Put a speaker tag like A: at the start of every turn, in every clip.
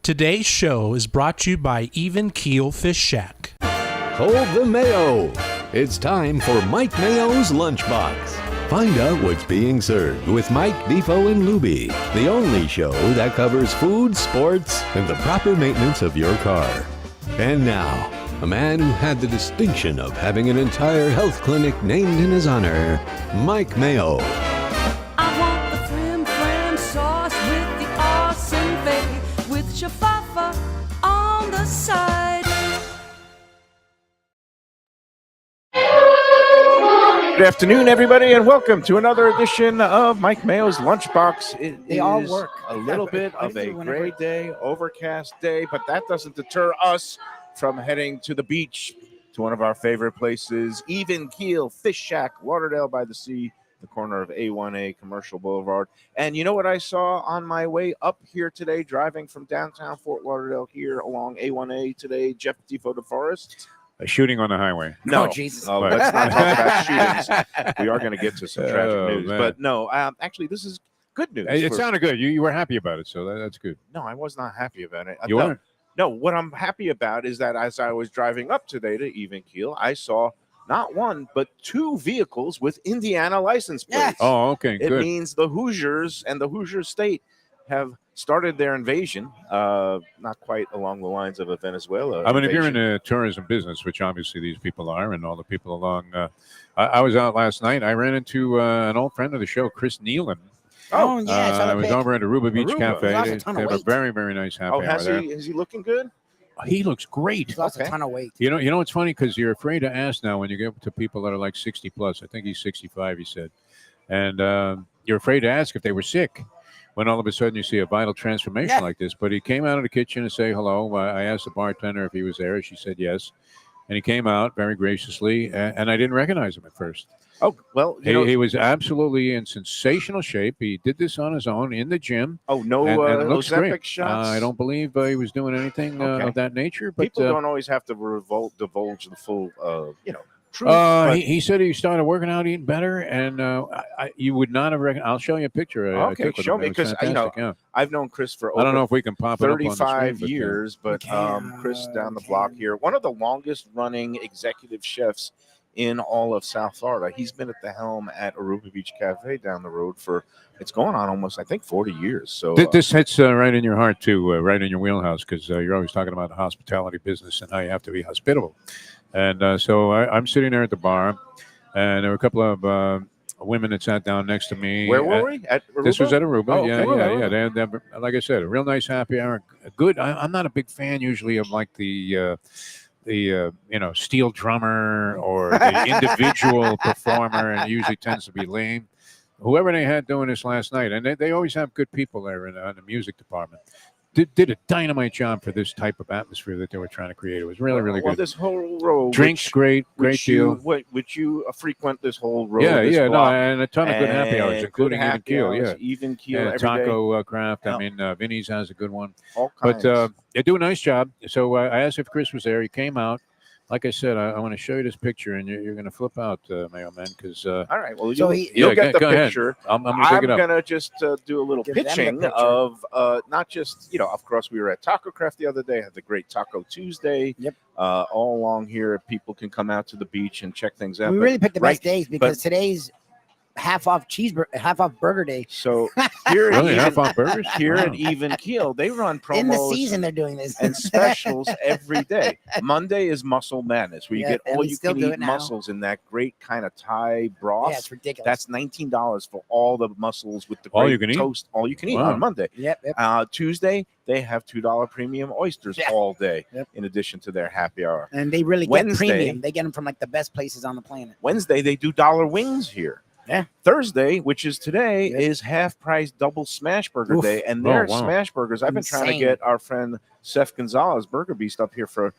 A: Today's show is brought to you by Even Keel Fish Shack.
B: Hold the Mayo. It's time for Mike Mayo's Lunchbox. Find out what's being served with Mike, Defo and Lubie, the only show that covers food, sports, and the proper maintenance of your car. And now, a man who had the distinction of having an entire health clinic named in his honor, Mike Mayo.
C: I want the flim flam sauce with the awesome fave, with shafafa on the side.
D: Good afternoon, everybody, and welcome to another edition of Mike Mayo's Lunchbox.
E: They all work.
D: A little bit of a gray day, overcast day, but that doesn't deter us from heading to the beach, to one of our favorite places, Even Keel Fish Shack, Lauderdale by the Sea, the corner of A1A Commercial Boulevard. And you know what I saw on my way up here today, driving from downtown Fort Lauderdale here along A1A today, Jeff Defo DeForest?
F: A shooting on the highway.
D: No,
E: Jesus.
D: Let's not talk about shootings. We are going to get to some tragic news.
F: Man.
D: But no, actually, this is good news.
F: It sounded good. You were happy about it, so that's good.
D: No, I was not happy about it.
F: You weren't?
D: No, what I'm happy about is that as I was driving up today to Even Keel, I saw not one, but two vehicles with Indiana license plates.
E: Yes.
F: Oh, okay,
D: It
F: good.
D: means the Hoosiers and the Hoosier state have started their invasion, not quite along the lines of a Venezuela
F: I mean, if you're in
D: invasion.
F: the tourism business, which obviously these people are, and all the people along, I was out last night. I ran into an old friend of the show, Chris Nealon.
E: Oh, yeah. I saw the
F: I was
E: pic.
F: over at Aruba Beach
D: Aruba.
F: Cafe.
E: He lost a
F: They
E: ton of
F: have a
E: weight.
F: very, very nice happy hour
D: has
F: there.
D: he? Is he looking good?
F: He looks great.
E: He's lost
D: Okay.
E: a ton of weight.
F: You know what's funny? Because you're afraid to ask now when you get to people that are like 60 plus. I think he's 65, he said. And you're afraid to ask if they were sick when all of a sudden you see a vital transformation like this. But he came out of the kitchen to say hello. I asked the bartender if he was there. She said yes. And he came out very graciously, and I didn't recognize him at first.
D: Oh, well,
F: He was absolutely in sensational shape. He did this on his own in the gym.
D: oh, no
F: and looks
D: Ozempic
F: great.
D: shots?
F: I don't believe he was doing anything
D: Okay.
F: of that nature. But
D: People don't always have to divulge the full, truth. but-
F: he said he started working out, eating better, and you would not have recognized. I'll show you a picture. I
D: Okay,
F: took with
D: show
F: him.
D: me,
F: It was
D: because,
F: fantastic, yeah.
D: I've known Chris for
F: I don't
D: over
F: know if we can pop it up on the
D: 35
F: screen,
D: years, but Chris down the block here, one of the longest running executive chefs in all of South Florida. He's been at the helm at Aruba Beach Cafe down the road for, it's going on almost, I think, 40 years. So
F: This hits right in your heart, too, right in your wheelhouse, because you're always talking about the hospitality business and how you have to be hospitable. And so I'm sitting there at the bar, and there were a couple of women that sat down next to me.
D: where were we? At Aruba?
F: This was at Aruba.
D: Oh,
F: Yeah.
D: okay.
F: They had, like I said, a real nice happy hour. Good. I'm not a big fan usually of like the steel drummer or the individual performer, and it usually tends to be lame. Whoever they had doing this last night, and they always have good people there in the music department. Did a dynamite job for this type of atmosphere that they were trying to create. It was really, really
D: Well,
F: good.
D: this whole road.
F: Drinks, great deal.
D: Would you frequent this whole road?
F: Yeah,
D: this
F: no,
D: block?
F: and a ton of good happy hours,
D: And
F: including
D: good
F: Even
D: happy
F: Keel.
D: hours,
F: Yeah,
D: Even Keel
F: and
D: every day.
F: Taco Craft.
D: Yeah.
F: I mean, Vinny's has a good one.
D: All kinds.
F: But they do a nice job. So I asked if Chris was there. He came out. Like I said, I want to show you this picture, and you're going to flip out, Mayo Man, because
D: all right. Well,
E: So
D: you'll get the
F: go ahead.
D: picture.
F: I'm going to dig it up.
D: going to just do a little
E: Give them the
D: pitching
E: picture.
D: of not just, of course, we were at Taco Craft the other day, had the great Taco Tuesday.
E: Yep.
D: All along here, people can come out to the beach and check things out.
E: We
D: But-
E: really picked the
D: right,
E: best days because today's half off burger day.
D: So here at
F: Really,
D: Even,
F: half off burgers?
D: here
F: Wow.
D: at Even Keel, they run promos
E: In the season, they're doing this.
D: and specials every day. Monday is Muscle Madness, where you
E: Yeah,
D: get
E: and
D: all
E: we
D: you
E: still
D: can
E: do
D: eat
E: it now.
D: mussels in that great kind of Thai broth.
E: Yeah, it's ridiculous.
D: That's $19 for all the mussels with the
F: All
D: great
F: you can eat?
D: toast. All you can eat
F: Wow.
D: on Monday.
E: Yep.
D: Tuesday, they have $2 premium oysters
E: Yeah.
D: all day,
E: Yep.
D: in addition to their happy hour.
E: And they really get
D: Wednesday-
E: premium. They get them from like the best places on the planet.
D: Wednesday, they do dollar wings here.
E: Yeah.
D: Thursday, which is today,
E: Yep.
D: is half price double smash burger
E: Oof.
D: day. And
F: Oh,
D: their
F: wow.
D: smash burgers, I've been trying to
E: Insane.
D: get our friend Seth Gonzalez, Burger Beast, up here for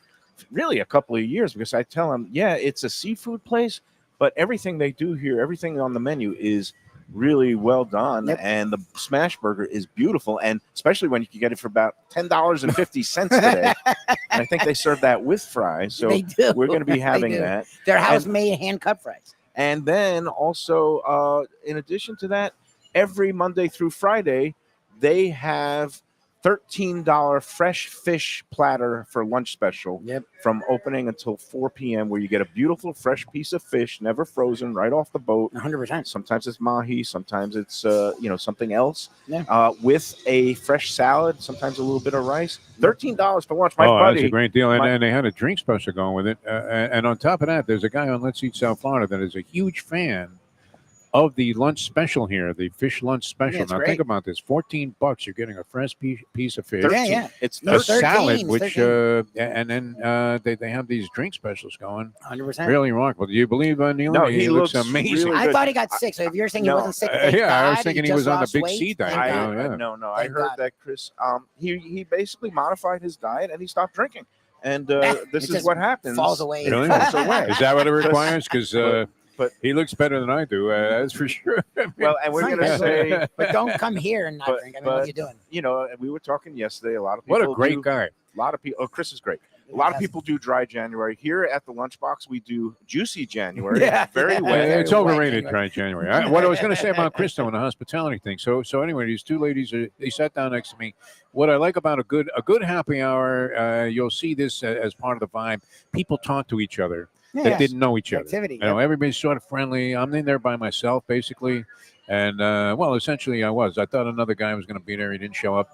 D: really a couple of years, because I tell him, yeah, it's a seafood place, but everything they do here, everything on the menu is really well done.
E: Yep.
D: And the smash burger is beautiful. And especially when you can get it for about $10.50 today. And I think they serve that with fries. So
E: They do.
D: we're going to be
E: They
D: having
E: do.
D: that.
E: They're house-made hand-cut fries.
D: And then also, in addition to that, every Monday through Friday, they have $13 fresh fish platter for lunch special.
E: Yep.
D: From opening until 4 p.m., where you get a beautiful fresh piece of fish, never frozen, right off the boat.
E: 100%.
D: Sometimes it's mahi, sometimes it's something else.
E: Yeah.
D: With a fresh salad, sometimes a little bit of rice. $13 for lunch, my buddy.
F: That's a great deal. And they had a drink special going with it. And on top of that, there's a guy on Let's Eat South Florida that is a huge fan of the lunch special here, the fish lunch special.
E: Yeah, it's
F: now
E: great.
F: think about this: $14, you're getting a fresh piece of fish.
D: 13.
E: Yeah.
D: It's
F: A
D: 13.
F: salad, which
E: 13.
F: and then they have these drink specials going.
E: 100%.
F: Really remarkable. Do you believe Neil?
D: No,
F: he
D: he
F: looks
D: looks
F: amazing.
D: really
E: I
D: good.
E: thought he got sick. So if you're saying
D: No.
E: he wasn't sick,
F: Yeah, I was thinking he was on the big C diet.
E: Thank
F: I
E: God.
F: know, yeah.
D: No, I
E: Thank
D: heard
E: God.
D: that Chris. He basically modified his diet and he stopped drinking. And
E: It
D: this is
E: just
D: what happens.
E: falls away.
F: Really?
D: Falls away.
F: Is that what it requires? Because
D: But-
F: he looks better than I do. That's for sure.
D: Well, and we're
E: Fine.
D: gonna say,
E: But don't come here and not
D: But-
E: drink. I mean, what are you doing?
D: and we were talking yesterday. A lot of people.
F: What a great
D: do,
F: guy.
D: A lot of people. Oh, Chris is great. A lot of people do dry January. Here at the Lunchbox, we do juicy January.
E: Yeah.
D: Very wet.
E: Yeah.
F: It's overrated, dry January. What I was going to say about Krista and the hospitality thing. So anyway, these two ladies, they sat down next to me. What I like about a good happy hour, you'll see this as part of the vibe. People talk to each other that didn't know each other.
E: Activity.
F: You know, everybody's sort of friendly. I'm in there by myself, basically. And, essentially I was. I thought another guy was going to be there. He didn't show up.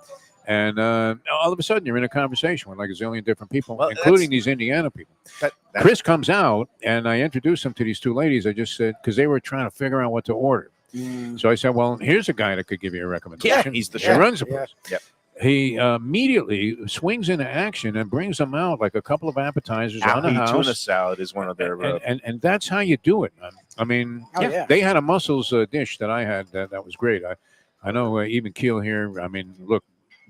F: And all of a sudden, you're in a conversation with like a zillion different people,
D: Well,
F: including these Indiana people.
D: That-
F: Chris comes out, and I introduced him to these two ladies. I just said, because they were trying to figure out what to order. So I said, well, here's a guy that could give you a recommendation.
D: he's the
F: He
D: chef.
F: runs the
E: Yeah.
F: place.
D: Yep.
F: He immediately swings into action and brings them out like a couple of appetizers on the
D: Ahi
F: house.
D: tuna salad is one of their.
F: And that's how you do it, man. I mean,
E: Oh, yeah.
F: they had a mussels dish that I had that was great. I know even Keel here. I mean, look,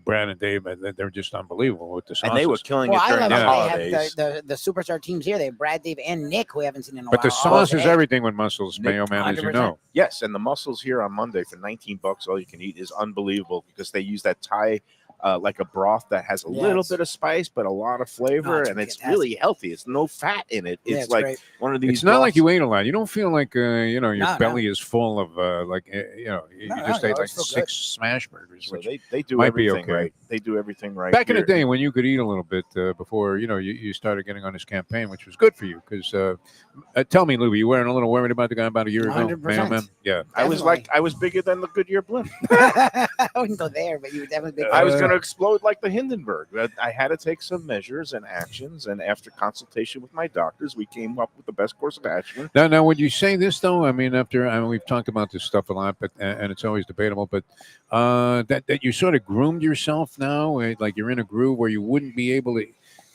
F: Brad and Dave, they're just unbelievable with the sauces.
D: And they were killing
E: Well,
D: it
E: I
D: during
E: love
D: the
E: how
D: holidays.
E: they have the superstar teams here. They have Brad, Dave, and Nick, who we haven't seen in a
F: But
E: while.
F: the sauce is
E: Hey.
F: everything with mussels,
D: Nick,
F: Mayo Man, as you
E: 100%.
F: know.
D: Yes, and the mussels here on Monday for $19, all you can eat, is unbelievable because they use that Thai, like a broth that has a little
E: Yes.
D: bit of spice but a lot of flavor,
E: it's
D: and it's
E: fantastic.
D: really healthy. It's no fat in it.
E: Yeah,
D: It's
E: it's
D: like
E: great.
D: one of these.
F: It's not like
D: broths-
F: you ate a lot. You don't feel like your
E: No,
F: belly is full of you
E: No,
F: just
E: you
F: ate like
E: always feel
F: 6 smash burgers.
D: So
F: Which
D: they do
F: might be
D: everything
F: okay.
D: right. They do everything right.
F: back in the
D: here.
F: day when you could eat a little bit before you started getting on this campaign, which was good for you. Because tell me, Lubie, you weren't a little worried about the guy about a year ago?
E: 100%.
F: Mayo Man? Yeah.
D: I was bigger than the Goodyear blimp.
E: I wouldn't go there, but you would definitely be.
D: I was going to explode like the Hindenburg. But I had to take some measures and actions, and after consultation with my doctors, we came up with the best course of action.
F: Now, would you say this though? I mean, we've talked about this stuff a lot, but and it's always debatable. But that you sort of groomed yourself now, like you're in a groove where you wouldn't be able to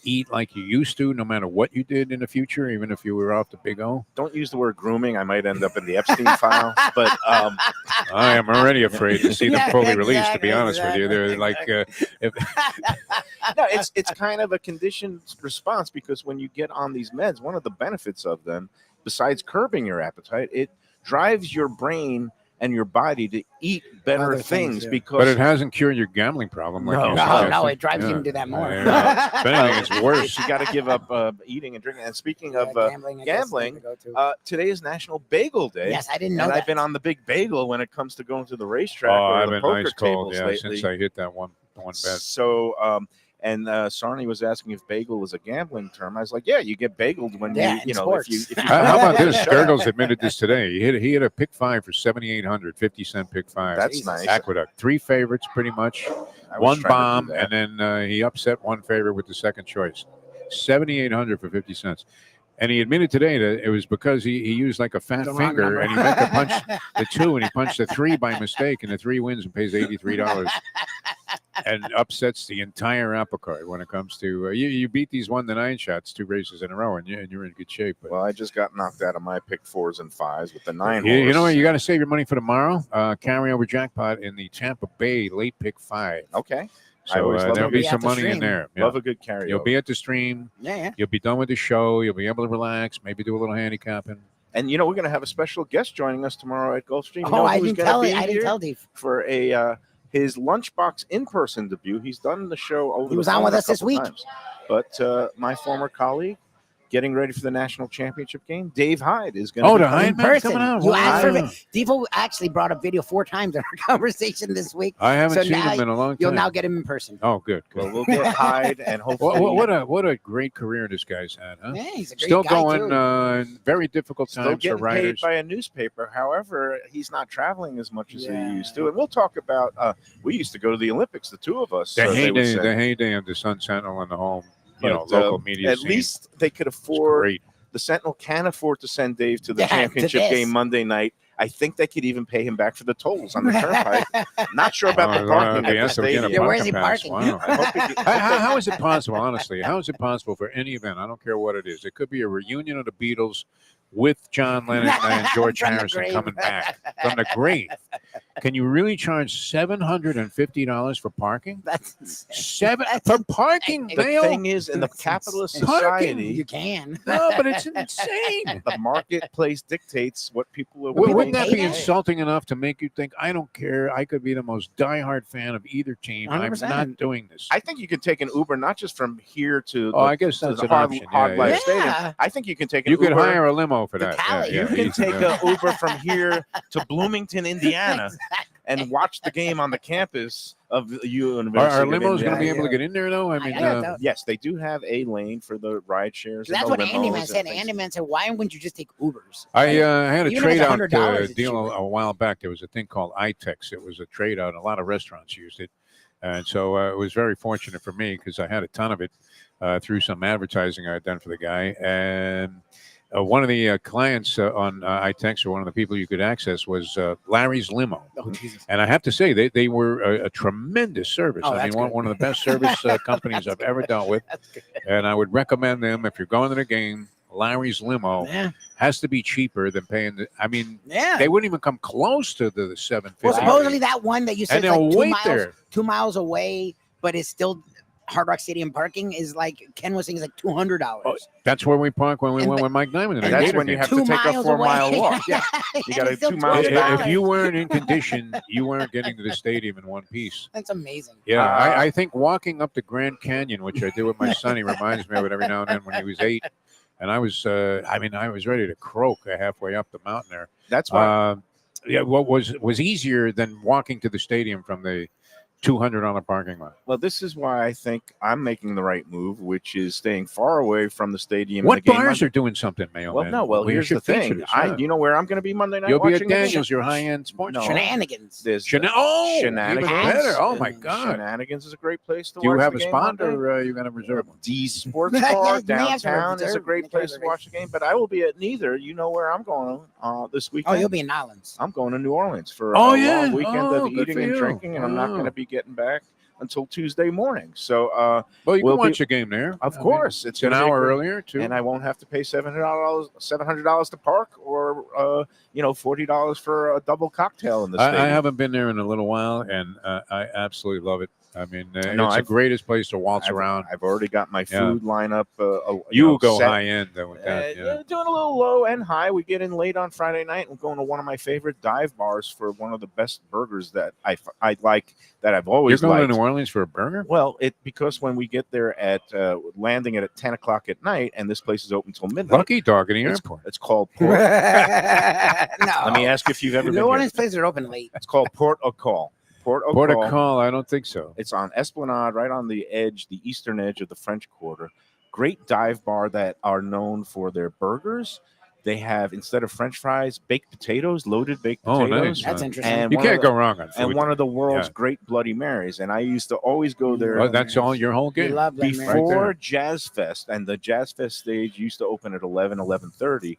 F: eat like you used to, no matter what you did in the future, even if you were off the big O.
D: Don't use the word grooming. I might end up in the Epstein file. But
F: I am already afraid to see them
E: Yeah,
F: fully released. To be
E: exactly,
F: honest with you, they're like
D: no, it's kind of a conditioned response because when you get on these meds, one of the benefits of them, besides curbing your appetite, it drives your brain and your body to eat better
E: Other
D: things
E: things, yeah.
D: because
F: but it hasn't cured your gambling problem. Like
D: No.
F: you
E: No,
F: suggested.
E: it drives
F: Yeah.
E: you to do that more.
F: Yeah. If anything, it's worse.
D: you got to give up eating and drinking. And speaking of
E: gambling, I guess,
D: gambling,
E: is the go-to.
D: today is National Bagel Day.
E: Yes, I didn't know
D: and
E: that.
D: I've been on the big bagel when it comes to going to the racetrack
F: Oh,
D: or
F: I've
D: the
F: been
D: poker
F: nice
D: tables
F: cold, yeah,
D: lately.
F: since I hit that one bet.
D: So, Sarni was asking if bagel is a gambling term. I was like, yeah, you get bageled when
E: Yeah,
D: you
E: in
D: know, if you.
E: sports.
D: If you
F: How about this?
D: Shut up.
F: Gurgles admitted this today. He hit a pick 5 for 7,800, 50-cent pick 5.
D: That's
E: Jesus.
D: nice.
F: Aqueduct. 3 favorites, pretty much.
D: I was
F: One
D: trying to do
F: bomb,
D: that.
F: and then he upset one favorite with the second choice. 7,800 for 50 cents. And he admitted today that it was because he used like a fat
E: The wrong
F: finger
E: number.
F: and he meant to punch the 2 and he punched the 3 by mistake, and the 3 wins and pays $83 and upsets the entire apple cart when it comes to you beat these 1-9 shots 2 races in a row and you're in good shape. But
D: Well, I just got knocked out of my pick 4s and 5s with the 9
F: you know what?
D: horse.
F: You got to save your money for tomorrow. Carry over jackpot in the Tampa Bay late pick 5.
D: Okay. I
F: So
D: always love
F: there'll
D: it.
F: be
E: Be
F: some
E: at the
F: money in
E: stream.
F: there. Yeah.
D: Love a good carry.
F: You'll be at the stream.
E: Yeah.
F: You'll be done with the show. You'll be able to relax, maybe do a little handicapping.
D: And we're going to have a special guest joining us tomorrow at Gulfstream. You
E: Oh,
D: know
E: I
D: who's
E: didn't
D: gonna
E: tell
D: be
E: you. I didn't
D: here
E: tell Dave.
D: for a his Lunchbox in-person debut. He's done the show over.
E: He was
D: the
E: on
D: phone
E: with
D: a
E: us this
D: couple
E: week.
D: times. But my former colleague, getting ready for the national championship game. Dave Hyde is going
F: Oh,
D: to
F: the
D: be
F: Hyde
E: In
F: man
E: person.
F: coming out.
E: You
F: Wow.
E: asked for it. Defo actually brought up video 4 times in our conversation this week.
F: I haven't
E: So
F: seen
E: now
F: him in a long time.
E: You'll now get him in person.
F: Oh, good.
D: Well,
F: good.
D: we'll get Hyde and hopefully.
F: What a great career this guy's had, huh?
E: Yeah, he's a great
F: Still
E: guy,
F: going
E: too.
F: very difficult
D: Still
F: times for
D: getting paid
F: writers.
D: by a newspaper. However, he's not traveling as much as
E: Yeah.
D: he used to. And we'll talk about. We used to go to the Olympics, the two of us.
F: The
D: they would say.
F: heyday of the Sun Sentinel and the home,
D: But,
F: local media
D: At
F: scene.
D: least they could
F: It's
D: afford.
F: great.
D: The Sentinel can afford to send Dave to the
E: Yeah, to
D: championship
E: this.
D: game Monday night. I think they could even pay him back for the tolls on the turnpike. Not sure about the parking at the stadium.
E: Yeah, where's he parking?
F: Wow.
D: I hope he get-
F: How is it possible, honestly? How is it possible for any event? I don't care what it is. It could be a reunion of the Beatles with John Lennon and George
E: From the
F: Harrison
E: grave.
F: coming back from the grave. Can you really charge $750 for parking?
E: That's insane.
F: Seven
E: That's
F: for parking,
D: The
F: Mayo?
D: thing is, in the capitalist
F: Parking.
D: society,
E: You can.
F: No, but it's insane.
D: the marketplace dictates what people are willing
F: Wouldn't that
D: to
F: be
D: pay.
F: insulting enough to make you think, I don't care, I could be the most diehard fan of either team. I'm
E: 100%.
F: not doing this.
D: I think you can take an Uber not just from here to
F: Oh, I guess
D: to
F: that's
D: the
F: an
D: Hard,
F: option.
D: Hard
F: Yeah,
D: Life
F: yeah.
D: Stadium.
E: Yeah.
D: I think you can take an
F: You could
D: Uber.
F: hire a limo for
E: To
F: that.
E: Cali.
F: Yeah,
D: You can
F: easy,
D: take
F: yeah.
D: an Uber from here to Bloomington, Indiana, and watch the game on the campus of the University.
F: Are
D: of
F: limos going to
D: Indiana.
F: be able to get in there, though? I mean,
E: Yeah,
D: Yes, they do have a lane for the ride shares. and
E: That's
D: the
E: what
D: limos
E: Andy Man
D: and
E: said.
D: things.
E: Andy Man said, "Why wouldn't you just take Ubers?"
F: I had a
E: Even if it's
F: trade out
E: $100, it's
F: deal
E: cheaper.
F: a while back. There was a thing called iTex. It was a trade out. A lot of restaurants used it. And so it was very fortunate for me because I had a ton of it through some advertising I had done for the guy. And one of the clients on iTex, or one of the people you could access, was Larry's Limo.
E: Oh, Jesus.
F: And I have to say, they were a tremendous service.
E: Oh,
F: I mean,
E: that's
F: one of the best service companies I've ever dealt with.
E: That's good.
F: And I would recommend them if you're going to the game. Larry's Limo
E: Yeah.
F: has to be cheaper than paying. I mean,
E: Yeah.
F: they wouldn't even come close to the $750.
E: Well, supposedly that one that you said
F: and
E: is
F: they'll
E: like 2
F: wait
E: miles,
F: there.
E: 2 miles away, but it's still Hard Rock Stadium parking is like Ken was saying is like $200.
F: Oh, that's where we park when we
E: And
F: went
E: the-
F: with Mike Diamond. in
E: and
F: the
D: that's
F: Gator
D: when you
F: game.
D: have to
E: 2
D: take a
E: miles
D: 4-mile
E: away.
D: walk. Yeah. You got
E: And
D: a
E: it's still
D: 2 miles
E: $200.
F: If you weren't in condition, you weren't getting to the stadium in one piece.
E: That's amazing.
F: Yeah,
D: Uh,
F: I think walking up the Grand Canyon, which I do with my son, he reminds me of it every now and then when he was 8. And I was ready to croak halfway up the mountain there.
D: That's why.
F: What was easier than walking to the stadium from the $200 parking lot.
D: Well, this is why I think I'm making the right move, which is staying far away from the stadium.
F: What
D: and the game
F: bars
D: Monday.
F: are doing something, Mayo?
D: Well,
F: man?
D: no. Well,
F: We
D: here's
F: should
D: the
F: feature
D: thing.
F: this, yeah.
D: You know where I'm going to be Monday night?
F: You'll be at
D: watching the game?
F: Daniel's, your high-end sports.
D: No.
F: show.
E: Shenanigans.
D: There's
F: Shenanigans. Even better. Oh my God!
D: Shenanigans is a great place to
F: Do you
D: watch
F: have
D: the
F: a
D: game
F: spot,
D: Monday.
F: or you got to reserve one?
D: D's Sports
E: Yeah,
D: Bar
E: you may have to
D: downtown is a
E: reserve-
D: great
E: make a
D: place to watch the game. But I will be at neither. You know where I'm going this
E: Oh,
D: weekend?
E: you'll be in Nolans.
D: I'm going to New Orleans for
F: Oh,
D: a
F: yeah.
D: long weekend
F: Oh,
D: of
F: good
D: eating
F: for
D: and
F: you.
D: drinking, and I'm not
F: Oh.
D: going to be getting back until Tuesday morning. So,
F: Well, you
D: We'll
F: can
D: be-
F: watch a game there.
D: of
F: I mean,
D: course,
F: it's
D: it's
F: an
D: gonna be
F: hour
D: great.
F: earlier too.
D: And I won't have to pay $700 to park, or $40 for a double cocktail in the
F: I
D: stadium.
F: haven't been there in a little while, and I absolutely love it. I mean,
D: No,
F: it's the
D: I've-
F: greatest place to waltz around.
D: I've already got my
F: Yeah.
D: food lineup.
F: You go
D: set.
F: high end though with that. Yeah.
D: Doing a little low and high. We get in late on Friday night. We're going to one of my favorite dive bars for one of the best burgers that I like, that I've
F: You're
D: always
F: going
D: liked.
F: to New Orleans for a burger?
D: Well, because when we get there at landing at 10 o'clock at night, and this place is open till midnight.
F: Lucky dog in the
D: It's,
F: airport.
D: it's called
E: no.
D: Port. Let me ask you if you've ever been
E: New
D: here.
E: Orleans places are open late.
D: It's called Port au Call. Port au
F: Port of
D: Call.
F: Call? I don't think so.
D: It's on Esplanade, right on the edge, the eastern edge of the French Quarter. Great dive bar that are known for their burgers. They have, instead of French fries, baked potatoes, loaded baked
F: Oh,
D: potatoes.
F: nice.
E: That's interesting.
D: And
F: You
D: one of
F: can't
D: the-
F: go wrong on food.
D: And one of the world's
F: Yeah.
D: great Bloody Marys. And I used to always go there
F: Oh, that's all your whole
E: You
F: game.
E: love them,
F: Right
D: before
F: there.
D: Jazz Fest. And the Jazz Fest stage used to open at 11:30.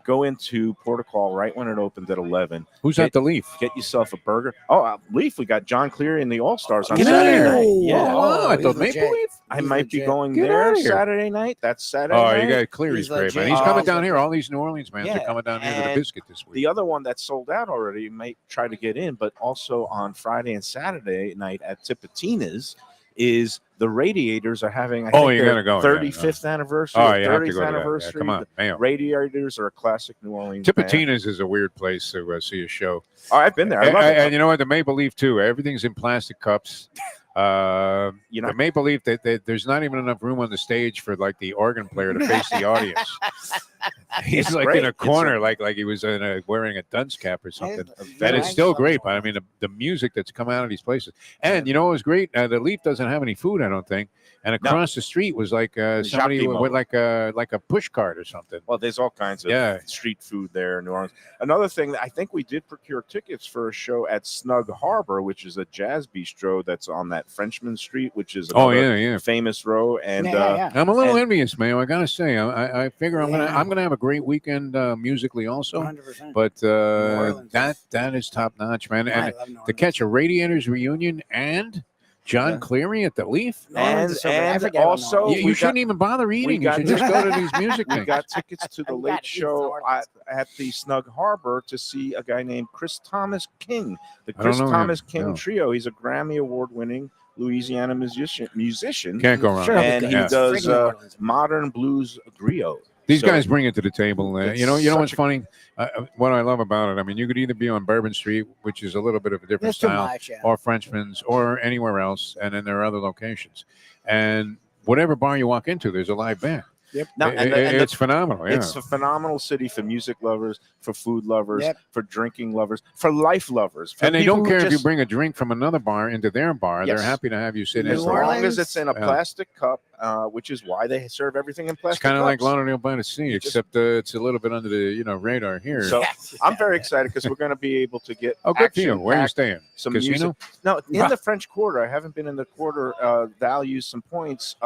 D: Go into Portugal right when it opened at 11.
F: Who's at the Leaf?
D: Get yourself a burger. Oh, Leaf, we got John Cleary and the All-Stars on
F: Get
D: Saturday
F: outta
D: night.
F: here.
D: Yeah.
F: Oh, at
E: he's
F: the Maple
E: legit.
F: Leaf?
D: I
E: He's
D: might be
E: legit.
D: going
F: Get
D: there
F: outta here.
D: Saturday night. That's Saturday
F: Oh,
D: night.
F: you got Cleary's
E: He's
F: great, man.
E: legit.
F: He's coming
D: Oh.
F: down here. All these New Orleans fans
D: Yeah,
F: are coming down here to the
D: and
F: Biscuit this week.
D: The other one that's sold out already, you may try to get in, but also on Friday and Saturday night at Tipitina's is the Radiators are having, I
F: Oh,
D: think,
F: you
D: their
F: gotta go, yeah,
D: 35th anniversary,
F: Oh,
D: or
F: you have to
D: 30th
F: go to that. Yeah,
D: anniversary.
F: come on,
D: The
F: Mayo.
D: Radiators are a classic New Orleans band.
F: Tipitina's is a weird place to see a show.
D: Oh, I've been there. I love
F: And
D: it.
F: you know what? The Maple Leaf too. Everything's in plastic cups. The Maple Leaf, there's not even enough room on the stage for like the organ player to face the audience. He's like in a corner, like he was wearing a dunce cap or something. And it's still great. But I mean, the music that's come out of these places. And you know what was great? The Leaf doesn't have any food, I don't think. And across the street was like somebody with like a push cart or something.
D: Well, there's all kinds of street food there in New Orleans. Another thing, I think we did procure tickets for a show at Snug Harbor, which is a jazz bistro that's on that Frenchman Street, which is another famous row. And
F: I'm a little envious, Mayo. I gotta say, I figure I'm gonna have a great weekend musically also.
E: 100%.
F: But that is top notch, man. And to catch a Radiators reunion and John Cleary at the Leaf.
D: And also,
F: you shouldn't even bother eating. You should just go to these music things.
D: We got tickets to the late show at the Snug Harbor to see a guy named Chris Thomas King. The Chris Thomas King Trio. He's a Grammy Award-winning Louisiana musician.
F: Can't go wrong.
D: And he does modern blues griot.
F: These guys bring it to the table. You know what's funny? What I love about it, I mean, you could either be on Bourbon Street, which is a little bit of a different style, or Frenchman's, or anywhere else, and then there are other locations. And whatever bar you walk into, there's a live band.
D: Yep.
F: It's phenomenal. Yeah.
D: It's a phenomenal city for music lovers, for food lovers, for drinking lovers, for life lovers. For
F: and they don't care if you bring a drink from another bar into their bar.
D: Yes.
F: They're happy to have you sit in.
D: As long as it's in a plastic cup, which is why they serve everything in plastic
F: It's kind of
D: cups.
F: like Lauderdale by the Sea, except it's a little bit under the radar here.
D: So I'm very excited because we're going to be able to get
F: good for you. Where are you staying?
D: Some
F: Casino?
D: music. No, in the French Quarter. I haven't been in the Quarter. I'll use some points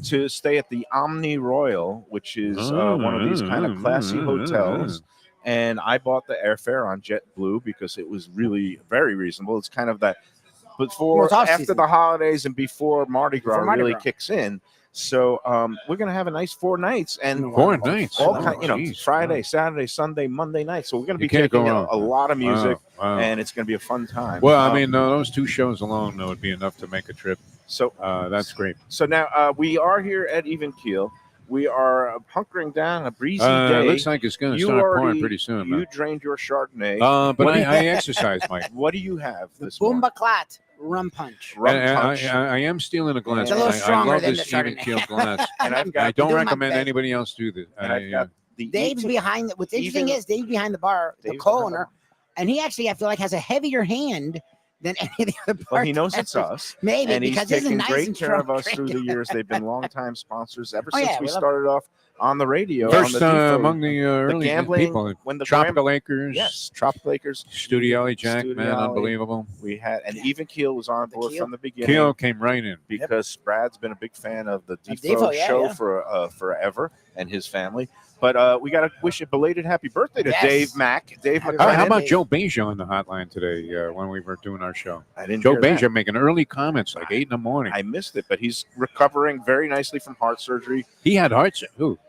D: to stay at the Omni Royal, which is one of these kind of classy hotels. And I bought the airfare on JetBlue because it was really very reasonable. It's kind of that after the holidays and before Mardi Gras really kicks in. So we're going to have a nice 4 nights and
F: 4 nights.
D: Friday, Saturday, Sunday, Monday night. So we're going to be taking a lot of music, and it's going to be a fun time.
F: Well, I mean, those 2 shows alone would be enough to make a trip.
D: So
F: that's great.
D: So now we are here at Even Keel. We are hunkering down a breezy day.
F: It looks like it's going to start pouring pretty soon.
D: You drained your Chardonnay.
F: But I exercise, Mike.
D: What do you have this morning?
E: Boomba rum punch.
F: I am stealing a glass.
E: It's a little stronger
F: I love
E: than
F: this
E: the
F: Even Keel glass.
D: And
F: I don't recommend anybody else do this.
E: Dave's behind. What's interesting is Dave's behind the bar, the co-owner, and he actually, I feel like, has a heavier hand than any of the other bartenders.
D: Well, he knows it's us.
E: Maybe,
D: and
E: because
D: he's taken
E: nice
D: great
E: and
D: care of us
E: drink.
D: through the years. They've been longtime sponsors ever since we started off on the radio.
F: First
D: on the Defo,
F: among the early
D: gambling
F: people.
D: When the
F: Tropical Acres.
D: Yes, Tropical Acres.
F: Studio Jack, man, unbelievable.
D: We had, and Even Keel was on board from the beginning.
F: Keel came right in.
D: Because Brad's been a big fan of the Defo show for forever, and his family. But we got to wish a belated happy birthday to Dave Mack.
F: How about Joe Beja on the hotline today when we were doing our show?
D: I didn't
F: Joe
D: hear
F: Beja
D: that.
F: making early comments like 8 in the morning.
D: I missed it, but he's recovering very nicely from heart surgery.
F: He had heart surgery. Who?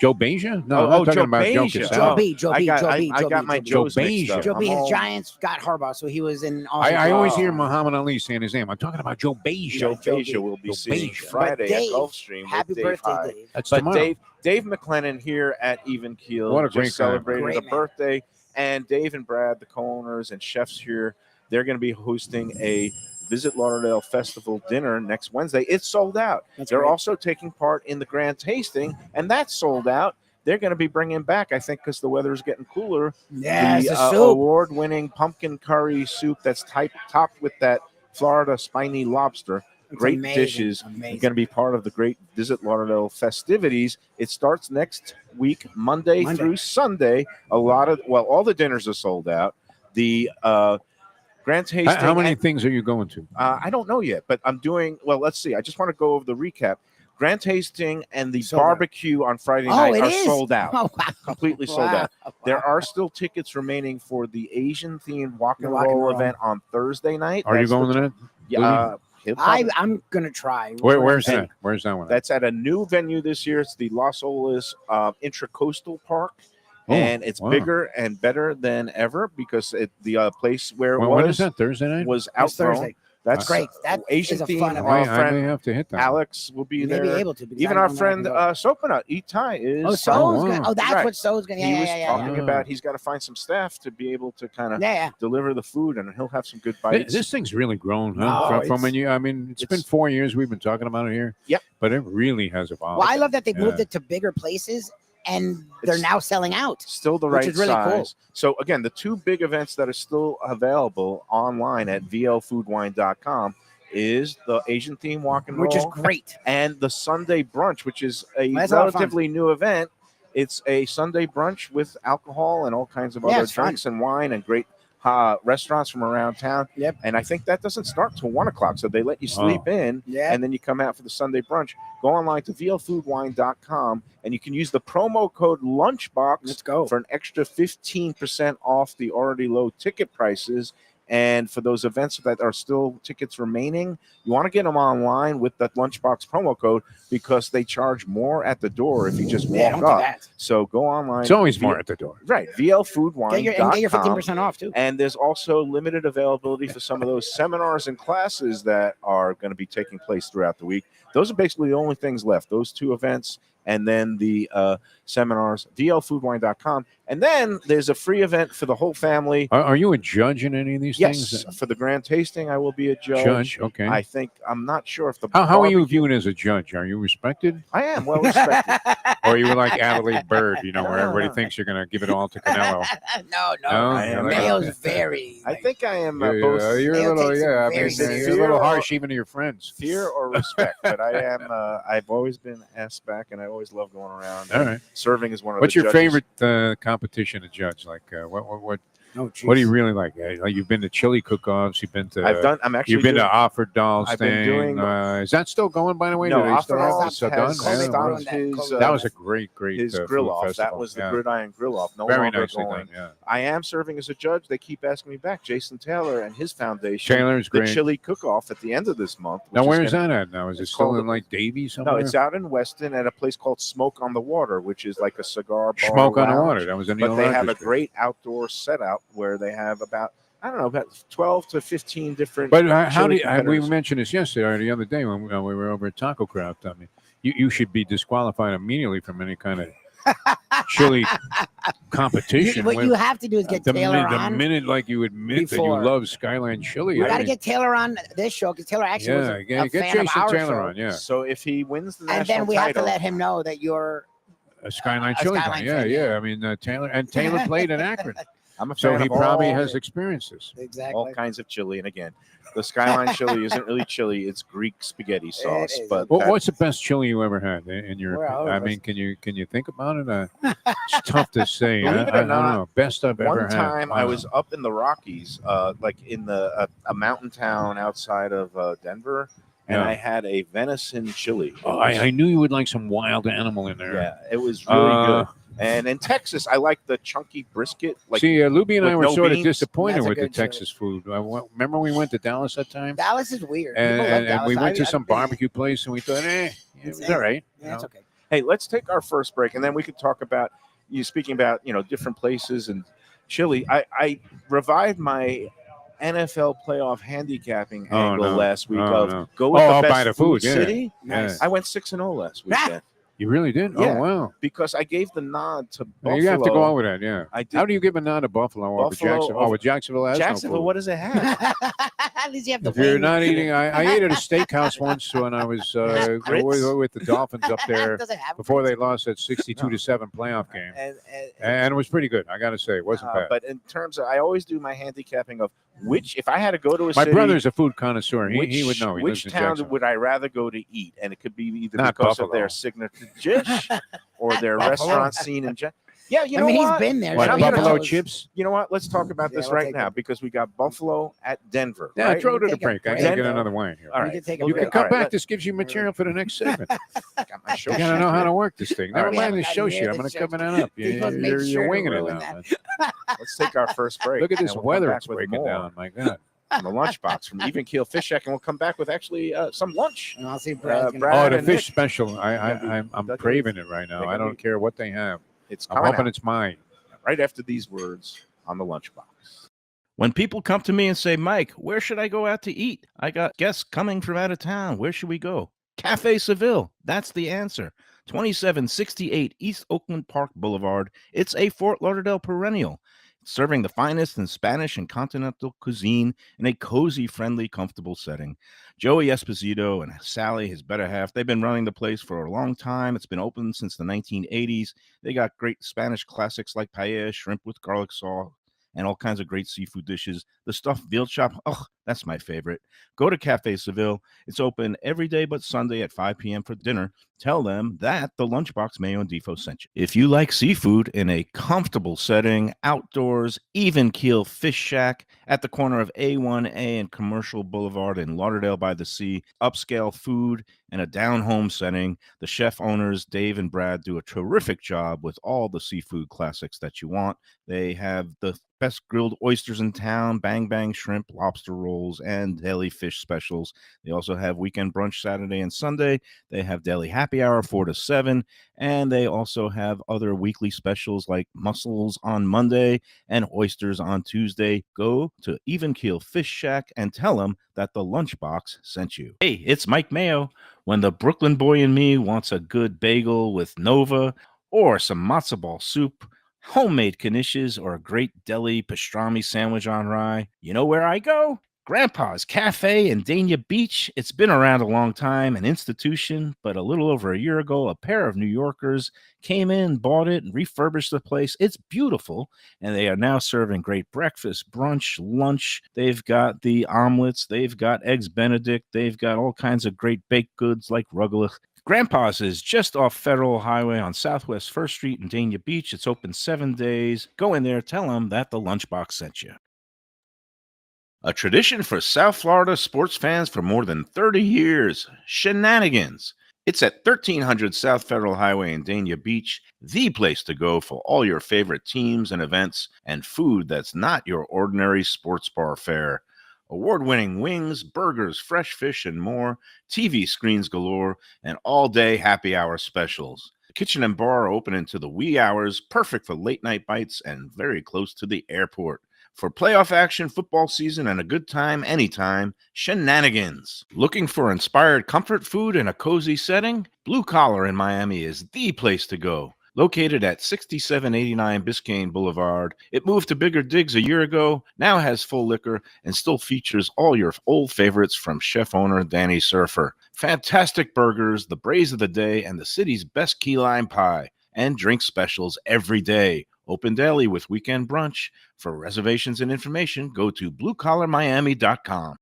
F: Joe Beja? No, I'm talking about Joe Casale.
E: Joe B.
D: I got my Joe's mixed up.
E: Joe B. His Giants got Harbaugh, so he was in.
F: I always hear Muhammad Ali saying his name. I'm talking about Joe Beja.
D: Joe Beja will be seeing Friday at Gulfstream.
E: Happy birthday, Dave.
F: That's
D: tomorrow. Dave McLennan here at Even Keel.
F: What a great
D: celebrated a birthday. And Dave and Brad, the co-owners and chefs here, they're going to be hosting a Visit Lauderdale Festival dinner next Wednesday. It's sold out. They're also taking part in the Grand Tasting, and that's sold out. They're going to be bringing back, I think, because the weather is getting cooler, the award-winning pumpkin curry soup that's topped with that Florida spiny lobster. Great dishes. Going to be part of the great Visit Lauderdale festivities. It starts next week, Monday through Sunday. All the dinners are sold out. The Grand Tasting.
F: How many things are you going to?
D: I don't know yet, but I'm doing. Well, let's see. I just want to go over the recap. Grand Tasting and the barbecue on Friday night are sold out.
E: Oh, wow.
D: Completely sold out. There are still tickets remaining for the Asian-themed walk and roll event on Thursday night.
F: Are you going to that?
D: Yeah.
E: I'm gonna try.
F: Where's that? Where's that one?
D: That's at a new venue this year. It's the Los Olas Intracoastal Park, and it's bigger and better than ever because the place where it was.
F: When is that? Thursday night?
D: Was outgrown. That's
E: great. That
D: Asian
E: is a
D: theme.
E: fun
D: Our
E: event.
F: I
D: friend
F: may have to hit that.
D: Alex will be
E: You may
D: there.
E: be able to. because
D: Even
E: I
D: our
E: don't know if I
D: friend
E: can go.
D: Soapnut, Itai is.
E: Oh, So's
F: wow.
E: gonna. Oh, that's
D: Right.
E: what So's gonna.
D: He
E: Yeah,
D: was
E: yeah, yeah,
D: talking
F: yeah.
D: about he's got to find some staff to be able to kind of
E: yeah, yeah.
D: deliver the food, and he'll have some good
F: Th-
D: bites.
F: This thing's really grown, huh?
E: No,
F: from
E: it's-
F: when you, I mean, it's been 4 years we've been talking about it here.
D: Yep.
F: But it really has evolved.
E: Well, I love that they moved
F: Yeah.
E: it to bigger places, and they're
D: It's-
E: now selling out.
D: Still the
E: which
D: right
E: is really
D: size.
E: cool.
D: So again, the two big events that are still available online at vlfoodwine.com is the Asian theme walk and roll,
E: Which is great.
D: and the Sunday brunch, which is a
E: That's a lot of fun.
D: relatively new event. It's a Sunday brunch with alcohol and all kinds of
E: Yeah,
D: other
E: it's fun.
D: drinks and wine and great restaurants from around town.
E: Yep.
D: And I think that doesn't start till 1 o'clock. So they let you sleep in,
E: Yeah.
D: and then you come out for the Sunday brunch. Go online to vlfoodwine.com, and you can use the promo code Lunchbox
E: Let's go.
D: for an extra 15% off the already low ticket prices. And for those events that are still tickets remaining, you want to get them online with that Lunchbox promo code because they charge more at the door if you just
E: Yeah,
D: walk
E: don't do
D: up.
E: that.
D: So go online.
F: It's always more at the door.
D: Right, vlfoodwine.com.
E: Get your 15% off too.
D: And there's also limited availability for some of those seminars and classes that are going to be taking place throughout the week. Those are basically the only things left. Those two events and then the seminars, vlfoodwine.com. And then there's a free event for the whole family.
F: Are you a judge in any of these
D: Yes,
F: things?
D: for the grand tasting, I will be a judge.
F: Judge, okay.
D: I think I'm not sure if the
F: How are you
D: barbecue-
F: viewed as a judge? Are you respected?
D: I am well respected.
F: Or are you like Adelaide Bird, where
D: No,
F: everybody
D: no.
F: thinks you're going to give it all to Canelo?
E: no.
F: No?
D: I am.
E: Mayo's very.
D: I think I am
F: Yeah,
D: both
F: you're a
E: Mayo
F: little,
E: takes it
F: yeah. I
E: very
F: mean,
E: seriously.
F: you're a little
D: Fear or-
F: harsh even to your friends.
D: fear or respect, but I am. I've always been asked back, and I always love going around.
F: All right.
D: Serving as one of
F: What's
D: the
F: your
D: judges.
F: favorite competition to judge? Like, what
E: Oh,
F: what do you really like? Like you've been to chili cook-offs. You've been to.
D: I'm actually.
F: You've been
D: doing,
F: to Offered Dolls
D: I've
F: thing.
D: been doing-
F: Is that still going? By the way,
D: No,
F: do they still
D: Offered
F: have
D: Dolls
F: it? So
D: has
F: done? Yeah,
D: stopped
E: that
D: his,
E: COVID.
F: that was a great
D: his
F: food
D: grill off. That
F: festival.
D: was the
F: Yeah.
D: gridiron grill off. No
F: Very
D: longer
F: nicely
D: going.
F: done. Yeah.
D: I am serving as a judge. They keep asking me back. Jason Taylor and his foundation.
F: Taylor's
D: the
F: great.
D: chili cook-off at the end of this month.
F: Now,
D: which
F: where
D: is
F: is
D: gonna-
F: that at now? Is it
D: it's
F: still
D: called
F: in like Davie somewhere?
D: No, it's out in Weston at a place called Smoke on the Water, which is like a cigar bar.
F: Smoke on the
D: lounge.
F: Water. That was in
D: But
F: Neil
D: they
F: Rogers
D: have a
F: Street.
D: great outdoor setup where they have about 12 to 15 different.
F: But how
D: chili
F: do we
D: competitors.
F: mentioned this yesterday or the other day when we were over at Taco Craft? I mean, you should be disqualified immediately from any kind of chili competition.
E: What
F: when-
E: you have to do is get
F: the,
E: Taylor
F: the
E: on.
F: minute like you admit that you
E: before.
F: love Skyline chili.
E: You
F: I
E: got to
F: mean,
E: get Taylor on this show because Taylor actually was a
F: get
E: fan
F: Jason
E: of our
F: Taylor
E: show.
F: on, yeah.
D: So if he wins the
E: And
D: national
E: then we have to
D: title,
E: let him know that you're.
F: A Skyline
E: A
F: chili.
E: Skyline
F: Yeah,
E: fan,
F: yeah. I mean, Taylor played in Akron,
D: I'm a
F: so
D: fan
F: he
D: of
F: probably
D: all-
F: has experiences.
E: Exactly.
D: all kinds of chili. And again, the Skyline chili isn't really chili; it's Greek spaghetti sauce.
E: is.
D: But
F: Well,
D: that-
F: what's the best chili you ever had in your?
E: We're all
F: I
E: over.
F: mean, can you think about it? It's tough to say.
D: Believe it or
F: I don't
D: not,
F: know. Best I've ever
D: one
F: had.
D: time I
F: Wow.
D: was up in the Rockies, like in the a mountain town outside of Denver, and
F: Yeah.
D: I had a venison chili. It
F: Oh,
D: was-
F: I knew you would like some wild animal in there.
D: yeah, it was really
F: Uh,
D: good. And in Texas, I like the chunky brisket. Like
F: See, Lubie and I
D: with
F: were
D: no
F: sort of
D: beans?
F: disappointed
E: That's a
F: with the
E: good chili.
F: Texas food. Remember we went to Dallas that time,
E: Dallas is weird.
F: and,
E: People love
F: and
E: Dallas.
F: we went to
E: I've
F: some
E: been-
F: barbecue place, and we thought, it was
E: Yeah.
F: all right. you
E: Yeah, it's
F: know.
E: okay.
D: hey, let's take our first break, and then we could talk about you speaking about different places and chili. I revived my NFL playoff handicapping
F: Oh,
D: angle
F: no.
D: last week
F: Oh,
D: of
F: no.
D: go with
F: Oh,
D: the
F: I'll
D: best
F: buy the food, yeah.
D: city.
F: Yeah.
D: I went 6-0 last weekend
F: You really did?
D: Yeah.
F: Oh, wow.
D: because I gave the nod to
F: Well,
D: Buffalo.
F: you have to go over that, yeah.
D: I did.
F: How do you give a nod to Buffalo over
D: Buffalo
F: Jacksonville?
D: over-
F: Oh, Jacksonville has
D: Jacksonville,
F: no food.
D: what does it have?
E: At least you have the
F: If you're
E: wings.
F: not eating, I ate at a steakhouse once when I was
D: Grits?
F: with the Dolphins up there
E: Doesn't have
F: before they
E: grits.
F: lost that 62-7 playoff game,
D: and
F: and it was pretty good. I got to say, it wasn't bad.
D: but in terms of, I always do my handicapping of which, if I had to go to a
F: My
D: city,
F: brother's a food connoisseur.
D: which,
F: He would know. He
D: which
F: lives in
D: town
F: Jacksonville.
D: would I rather go to eat? And it could be either
F: Not
D: because of
F: Buffalo.
D: their signature dish or their
E: Buffalo.
D: restaurant scene in Yeah, you
E: I
D: know
E: mean,
D: what?
E: he's been there.
F: What,
E: so he
F: Buffalo
E: knows.
F: chips?
D: You know what? Let's talk about
E: Yeah,
D: this
E: we'll
D: right
E: take
D: now
E: it.
D: because we got Buffalo at Denver.
F: Yeah,
D: right?
F: throw it at a
E: Take a
F: break. I
E: break.
F: can't get
D: Then-
F: another wine here.
D: All
E: We
D: right.
E: can take a
F: You
E: break.
F: can come
D: All right,
F: back.
D: let-
F: This gives you material for the next segment.
D: Got my show
F: You got to know how to work this thing. Never
D: All right.
F: mind
E: We
F: the
E: haven't
F: show
E: gotten
F: sheet.
E: near
F: I'm
E: the
F: going to
E: show
F: come it up.
E: Because make
F: You're
E: sure to
F: winging it
E: ruin
F: now.
E: that.
F: man.
D: Let's take our first break.
F: Look at this
D: and we'll come
F: weather
D: back
F: it's
D: with
F: breaking
D: more
F: down. My God.
D: on the Lunchbox from Even Keel Fish Shack, and we'll come back with actually some lunch.
E: And I'll see Brad's gonna-
D: Brad
F: Oh, the
D: and
F: fish
D: Nick.
F: special.
D: Yeah,
F: I'm
D: that's-
F: craving it right now.
D: they're
F: I
D: gonna
F: don't care what they have.
D: It's
F: I'm
D: coming
F: hoping
D: out
F: it's mine.
D: right after these words on the Lunchbox. When people come to me and say, Mike, where should I go out to eat? I got guests coming from out of town. Where should we go? Cafe Seville. That's the answer. 2768 East Oakland Park Boulevard. It's a Fort Lauderdale perennial, serving the finest in Spanish and continental cuisine in a cozy, friendly, comfortable setting. Joey Esposito and Sally, his better half, they've been running the place for a long time. It's been open since the 1980s. They got great Spanish classics like paella, shrimp with garlic sauce, and all kinds of great seafood dishes. The stuffed veal chop, oh, that's my favorite. Go to Cafe Seville. It's open every day but Sunday at 5 p.m. for dinner. Tell them that the Lunchbox Mayo and Defo sent you. If you like seafood in a comfortable setting, outdoors, Even Keel Fish Shack at the corner of A1A and Commercial Boulevard in Lauderdale by the Sea, upscale food in a down-home setting. The chef owners, Dave and Brad, do a terrific job with all the seafood classics that you want. They have the best grilled oysters in town, bang bang shrimp, lobster rolls, and deli fish specials. They also have weekend brunch Saturday and Sunday. They have deli happy hour 4 to 7, and they also have other weekly specials like mussels on Monday and oysters on Tuesday. Go to Even Keel Fish Shack and tell them that the Lunchbox sent you. Hey, it's Mike Mayo. When the Brooklyn boy in me wants a good bagel with Nova or some matzo ball soup, homemade knishes, or a great deli pastrami sandwich on rye, you know where I go? Grandpa's Cafe in Dania Beach. It's been around a long time, an institution, but a little over a year ago, a pair of New Yorkers came in, bought it, and refurbished the place. It's beautiful, and they are now serving great breakfast, brunch, lunch. They've got the omelets, they've got eggs Benedict, they've got all kinds of great baked goods like rugelach. Grandpa's is just off Federal Highway on Southwest 1st Street in Dania Beach. It's open 7 days. Go in there, tell them that the Lunchbox sent you. A tradition for South Florida sports fans for more than 30 years, Shenanigans. It's at 1300 South Federal Highway in Dania Beach, the place to go for all your favorite teams and events and food that's not your ordinary sports bar fare. Award-winning wings, burgers, fresh fish, and more, TV screens galore, and all-day happy hour specials. The kitchen and bar are open into the wee hours, perfect for late-night bites, and very close to the airport. For playoff action, football season, and a good time anytime, Shenanigans. Looking for inspired comfort food in a cozy setting? Blue Collar in Miami is the place to go. Located at 6789 Biscayne Boulevard, it moved to bigger digs a year ago, now has full liquor, and still features all your old favorites from chef owner Danny Surfer. Fantastic burgers, the braise of the day, and the city's best key lime pie. And drink specials every day. Open daily with weekend brunch. For reservations and information, go to bluecollarmiami.com.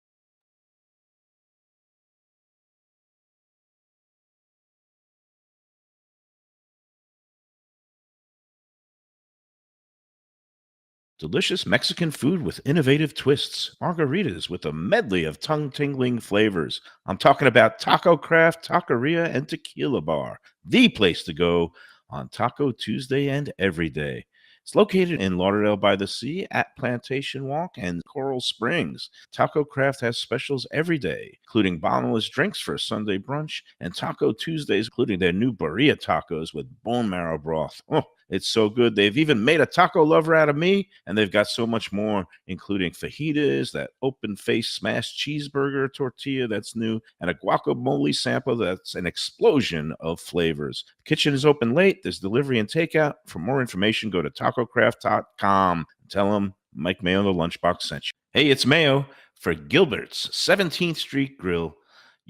D: Delicious Mexican food with innovative twists. Margaritas with a medley of tongue-tingling flavors. I'm talking about Taco Craft, Taqueria, and Tequila Bar. The place to go on Taco Tuesday and every day. It's located in Lauderdale by the Sea at Plantation Walk and Coral Springs. Taco Craft has specials every day, including bottomless drinks for a Sunday brunch, and Taco Tuesdays, including their new birria tacos with bone marrow broth. Oh, it's so good. They've even made a taco lover out of me, and they've got so much more, including fajitas, that open-faced smashed cheeseburger tortilla that's new, and a guacamole sample that's an explosion of flavors. The kitchen is open late. There's delivery and takeout. For more information, go to tacocraft.com. Tell them Mike Mayo, the Lunchbox, sent you. Hey, it's Mayo for Gilbert's 17th Street Grill.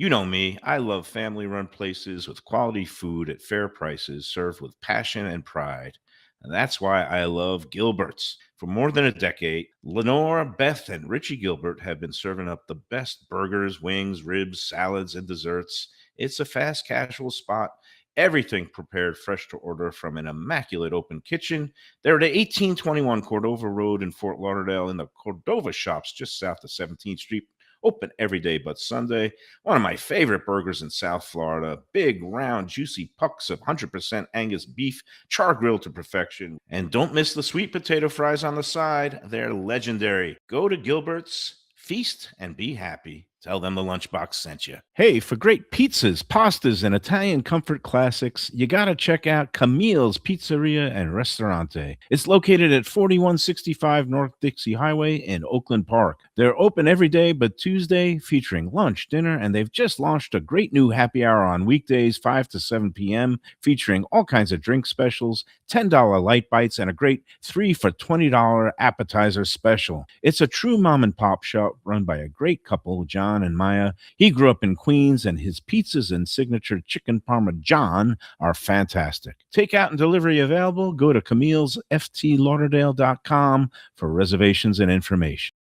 D: You know me, I love family-run places with quality food at fair prices served with passion and pride. And that's why I love Gilbert's. For more than a decade, Lenore, Beth, and Richie Gilbert have been serving up the best burgers, wings, ribs, salads, and desserts. It's a fast casual spot. Everything prepared fresh to order from an immaculate open kitchen. They're at 1821 Cordova Road in Fort Lauderdale in the Cordova Shops just south of 17th Street. Open every day but Sunday. One of my favorite burgers in South Florida. Big, round, juicy pucks of 100% Angus beef, char grilled to perfection. And don't miss the sweet potato fries on the side. They're legendary. Go to Gilbert's, feast, and be happy. Tell them the Lunchbox sent you. Hey, for great pizzas, pastas, and Italian comfort classics, you gotta check out Camille's Pizzeria and Ristorante. It's located at 4165 North Dixie Highway in Oakland Park. They're open every day but Tuesday, featuring lunch, dinner, and they've just launched a great new happy hour on weekdays, 5 to 7 p.m., featuring all kinds of drink specials, $10 light bites, and a great 3 for $20 appetizer special. It's a true mom and pop shop run by a great couple, John and Maya. He grew up in Queens, and his pizzas and signature chicken parmesan are fantastic. Takeout and delivery available. Go to Camille'sFTLauderdale.com for reservations and information.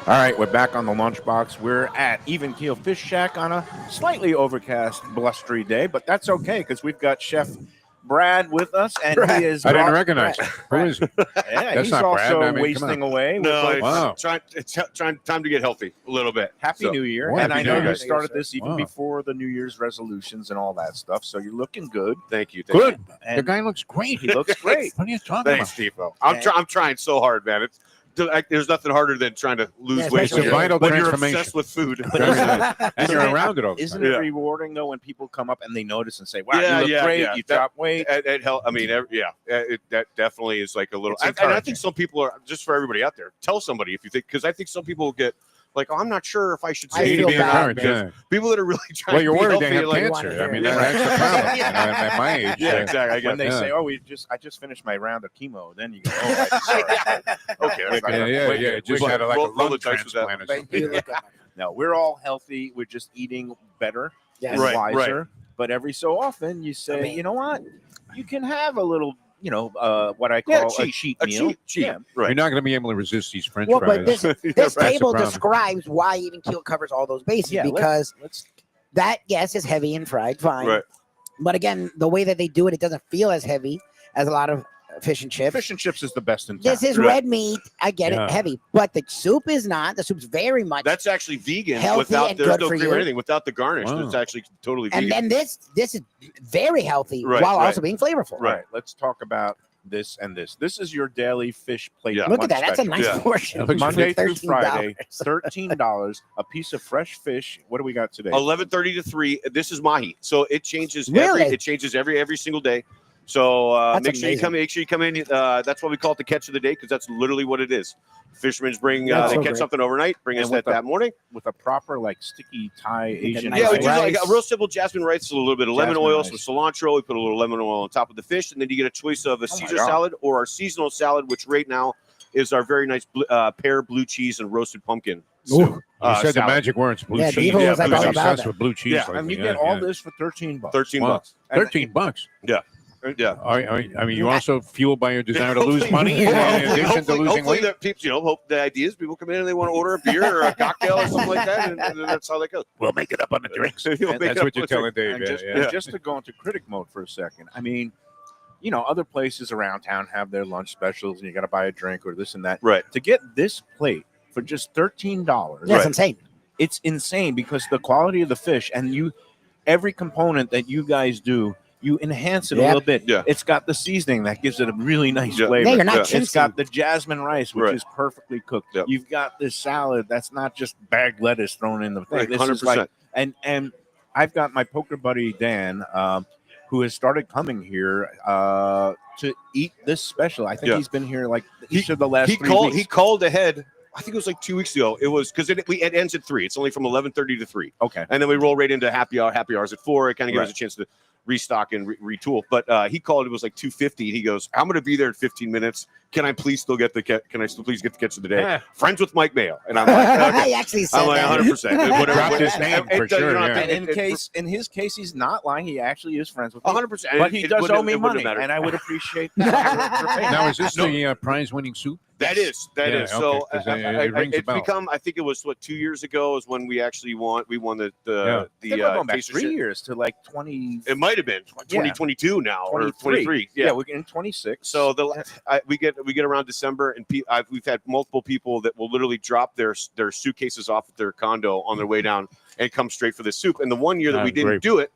D: All right, we're back on the Lunchbox. We're at Even Keel Fish Shack on a slightly overcast, blustery day, but that's okay because we've got Chef Brad with us, and he is.
F: I didn't recognize him. Who is he?
D: Yeah,
F: That's
D: he's
F: not Brad.
D: also
F: I mean,
D: wasting away.
G: No,
D: with
G: it's,
F: Wow.
G: it's time to get healthy a little bit.
D: Happy
G: So,
D: New Year.
F: Well,
D: And I
F: Happy
D: know
F: New
D: you
F: Year.
D: started this even
F: Wow.
D: before the New Year's resolutions and all that stuff, so you're looking good.
G: Thank you.
F: Good. The
D: And
F: guy looks great.
D: he looks great.
F: What are you talking
G: Thanks,
F: about?
G: Steve. I'm trying so hard, man. There's nothing harder than trying to lose
E: Yeah,
G: weight.
F: It's a
E: especially-
F: vital
G: When you're
F: transformation.
G: obsessed with food.
F: And you're around it all the
D: Isn't
F: time.
D: it
G: Yeah.
D: rewarding though when people come up and they notice and say, "Wow,
G: Yeah,
D: you look
G: yeah,
D: great,
G: yeah.
D: you
G: That-
D: dropped weight."
G: It helped. I mean, that definitely is like a little.
D: It's
G: And I
D: encouraging.
G: think some people are just for everybody out there. Tell somebody if you think, because I think some people get like, oh, I'm not sure if I should
E: I
G: say
E: feel
G: anything or
E: bad,
G: not.
F: Right,
G: Because
F: yeah.
G: people that are really trying
F: Well, you're
G: to be
F: worried
G: healthy,
F: they have
G: like,
F: cancer. I mean,
G: Yeah.
F: that's the problem. You know, at my age.
G: Yeah, exactly. I
D: When
G: get
D: they
F: Yeah.
D: say, "Oh, I just finished my round of chemo," then you go, "Oh, I'm sorry."
G: Okay, that's not
F: Yeah,
G: gonna-
F: yeah. Just
G: We're
F: had like a
G: roll the
F: lung
G: dice with that.
F: transplant or
E: Thank
F: something.
E: you. Look at
D: No, we're all healthy. We're just eating better
E: Yes.
D: and
G: Right,
D: wiser. But every so often, you say, "You know what? You can have a little, what I call a cheat
G: A
D: meal."
G: cheat.
D: Yeah.
F: You're
G: Right.
F: not going to be able to resist these French
E: Well,
F: fries.
E: but this
F: That's the
E: table
F: problem.
E: describes why Even Keel covers all those bases
D: Yeah,
E: because
D: let's
E: that, yes, is heavy and fried, fine.
G: Right.
E: But again, the way that they do it, it doesn't feel as heavy as a lot of fish and chips.
D: fish and chips is the best in town.
E: This is
G: Right.
E: red meat. I get
F: Yeah.
E: it, heavy. But the soup is not. The soup's very much.
G: That's actually vegan
E: Healthy
G: without
E: and
G: there's
E: good
G: no
E: for
G: cream
E: you.
G: or anything. Without the garnish,
F: Wow.
G: it's actually totally
E: and
G: vegan.
E: then this is very healthy
G: Right,
E: while
G: right.
E: also being flavorful.
G: Right.
D: All right, let's talk about this and this. This is your daily fish plate.
G: Yeah.
E: Look at
D: lunch
E: that. That's a
D: special.
E: nice
G: Yeah.
E: portion.
F: That looks
D: Monday through
E: $13.
D: Friday, $13, a piece of fresh fish. What do we got today?
G: 11:30 to 3. This is mahi, so it changes.
E: Really?
G: It changes every single day. So
E: That's
G: make sure you
E: amazing.
G: come. Make sure you come in. That's why we call it the catch of the day because that's literally what it is. Fishermen bring
E: That's
G: they
E: so
G: catch
E: great.
G: something overnight, bring
D: And
G: us
D: with
G: that morning.
D: With a proper sticky Thai Asian.
E: nice
G: Yeah, we
D: rice.
G: do like
E: rice.
G: a real simple jasmine rice, with a little bit of lemon
D: Jasmine
G: oil,
D: rice.
G: some cilantro. We put a little lemon oil on top of the fish, and then you get a choice of a
D: my
G: Caesar
D: God.
G: salad or our seasonal salad, which right now is our very nice pear, blue cheese, and roasted pumpkin.
E: Ooh.
F: You said the
G: salad.
F: magic words, blue
E: Yeah,
F: cheese.
E: Devo
G: was like
F: I'm
G: all
E: about
F: obsessed
E: that.
F: with blue cheese.
G: Yeah,
F: lately.
D: And you
F: Yeah,
D: get all
F: yeah.
D: this for $13.
G: 13
F: Wow.
G: bucks.
D: And-
F: $13.
G: Yeah.
F: I mean, you also fueled by your desire to lose money in addition to losing
G: hopefully
F: weight.
G: that people, hope the idea is people come in and they want to order a beer or a cocktail or something like that, and that's how that goes.
F: We'll make it up on the drinks.
G: You'll
D: And
G: make
F: That's
G: up
F: what you're
G: with
F: telling
G: it.
F: Dave.
D: And
F: Yeah,
D: just,
F: yeah.
D: and just to go into critic mode for a second, I mean, other places around town have their lunch specials, and you got to buy a drink or this and that.
G: Right.
D: To get this plate for just $13,
E: That's insane.
D: it's insane because the quality of the fish and every component that you guys do, you enhance it a
E: Yep.
D: little bit.
G: Yeah.
D: It's got the seasoning that gives it a really nice
G: Yeah.
D: flavor.
E: Yeah, you're not
G: Yeah.
D: It's
E: chintzy.
D: got the jasmine rice, which
G: Right.
D: is perfectly cooked.
G: Yep.
D: You've got this salad that's not just bagged lettuce thrown in the thing.
G: Right,
D: This
G: 100%.
D: is like, and I've got my poker buddy Dan, who has started coming here to eat this special. I think
G: Yeah.
D: he's been here like each of the last
G: He
D: 3
G: called.
D: weeks.
G: He called ahead. I think it was like 2 weeks ago. It was because it ends at 3. It's only from 11:30 to 3,
D: Okay.
G: and then we roll right into happy hour. Happy hours at 4. It kind of gives
D: Right.
G: us a chance to restock and retool. But he called. It was like 2:50. He goes, "I'm going to be there in 15 minutes. Can I please still get the Can I still please get the catch of the day?
F: Yeah.
G: Friends with Mike Mayo." And I'm like, okay.
E: I actually said
G: I'm like
E: that.
G: 100%. Whatever.
F: Dropped his name for sure, yeah.
D: And in his case, he's not lying. He actually is friends with me.
G: 100%.
D: But he does owe me
G: it wouldn't
D: money,
G: matter.
D: and I would appreciate
F: Now, is this
G: No.
F: the prize-winning soup?
G: That is.
F: Yeah,
G: So
F: okay, 'cause it rings a
G: it's
F: bell.
G: become. I think it was 2 years ago is when we actually won. We won the
F: Yeah.
D: We're going back
G: Taster
D: 3
G: Ship.
D: years to like 20.
G: It might have been 2022 now or 23.
D: Yeah, we're getting 26.
G: So we get around December, and we've had multiple people that will literally drop their suitcases off at their condo on their way down and come straight for the soup. And the one year that we didn't
F: Great.
G: do it,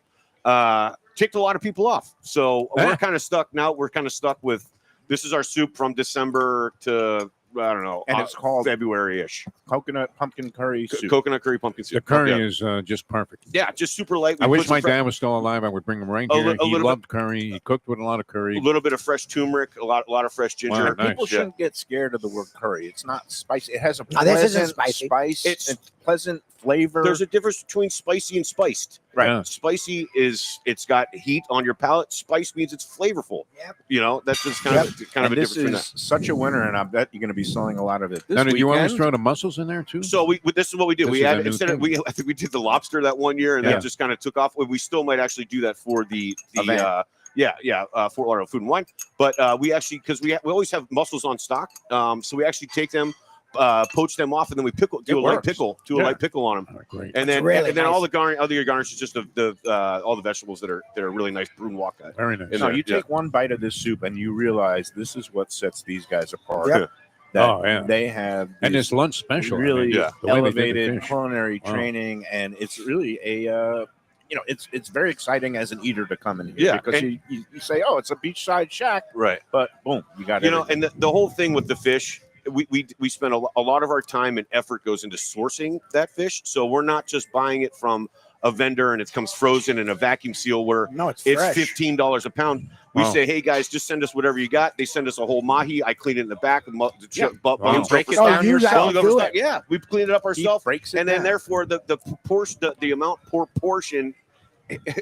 G: ticked a lot of people off. So
F: Yeah.
G: we're kind of stuck now. We're kind of stuck with this is our soup from December to I don't know,
D: And it's called
G: February-ish.
D: coconut pumpkin curry soup.
G: Coconut curry pumpkin
F: The
G: soup.
F: curry
G: Yeah.
F: is just perfect.
G: Yeah, just super light.
F: I
G: We
F: wish
G: put some
F: my dad was still alive. I would bring him right
G: A
F: here.
G: li- a
F: He
G: little
F: loved curry. He cooked with a lot of curry.
G: a little bit of fresh turmeric, a lot of fresh ginger.
F: Wow,
D: And people
F: nice.
D: shouldn't get scared of the word curry. It's not spicy. It has a
E: No, this isn't
D: pleasant
E: spicy.
D: spice.
G: It's-
D: It's pleasant flavor.
G: There's a difference between spicy and spiced.
D: Right.
F: Yeah.
G: Spicy it's got heat on your palate. Spice means it's flavorful.
E: Yep.
G: You know, that's just kind of a
D: and
G: difference
D: this
G: between
D: is such a winner, and I bet you're going to be selling a lot of it this
F: Now, did you always
D: weekend.
F: throw the mussels in there too?
G: that. So this is what we do.
F: This
G: We
F: is a
G: added
F: new
G: instead of
F: thing.
G: I think we did the lobster that one year, and
F: Yeah.
G: that just kind of took off. We still might actually do that for the
D: Event.
G: Fort Lauderdale Food and Wine. But we actually because we always have mussels on stock, so we actually take them, poach them off, and then we do a light
D: works.
G: pickle,
F: Yeah.
G: a light pickle on them.
F: Oh, great.
G: And then,
E: really
G: and then all
E: nice.
G: the other garnish is just the all the vegetables that are really nice brune wok.
F: Very nice.
G: in
D: No,
G: there,
D: you
G: yeah.
D: take one bite of this soup, and you realize this is what sets these guys apart.
E: Yep.
D: That
F: Oh, yeah.
D: they have
F: And
D: these
F: this lunch special.
D: really
G: Yeah.
F: the way they did the
D: elevated
F: fish.
D: culinary
F: Wow.
D: training, and it's really a it's very exciting as an eater to come in here.
G: Yeah,
D: because
G: and-
D: you say, oh, it's a beachside shack,
G: Right.
D: but boom, you got
G: And the whole thing with the fish, we spend a lot of our time and effort goes into sourcing that fish. So we're not just buying it from a vendor and it comes frozen in a vacuum seal where
E: No, it's
G: it's
E: fresh.
G: $15 a pound. We
F: Wow.
G: say, hey guys, just send us whatever you got. They send us a whole mahi. I clean it in the back.
D: Yeah.
G: Bones
D: break
G: go
D: it
G: for
D: down
E: you
D: yourself.
E: guys
G: stock.
E: do it.
G: Yeah, we clean it up
D: He
G: ourselves.
D: breaks it
G: And then
D: down.
G: therefore the portion, the amount per portion,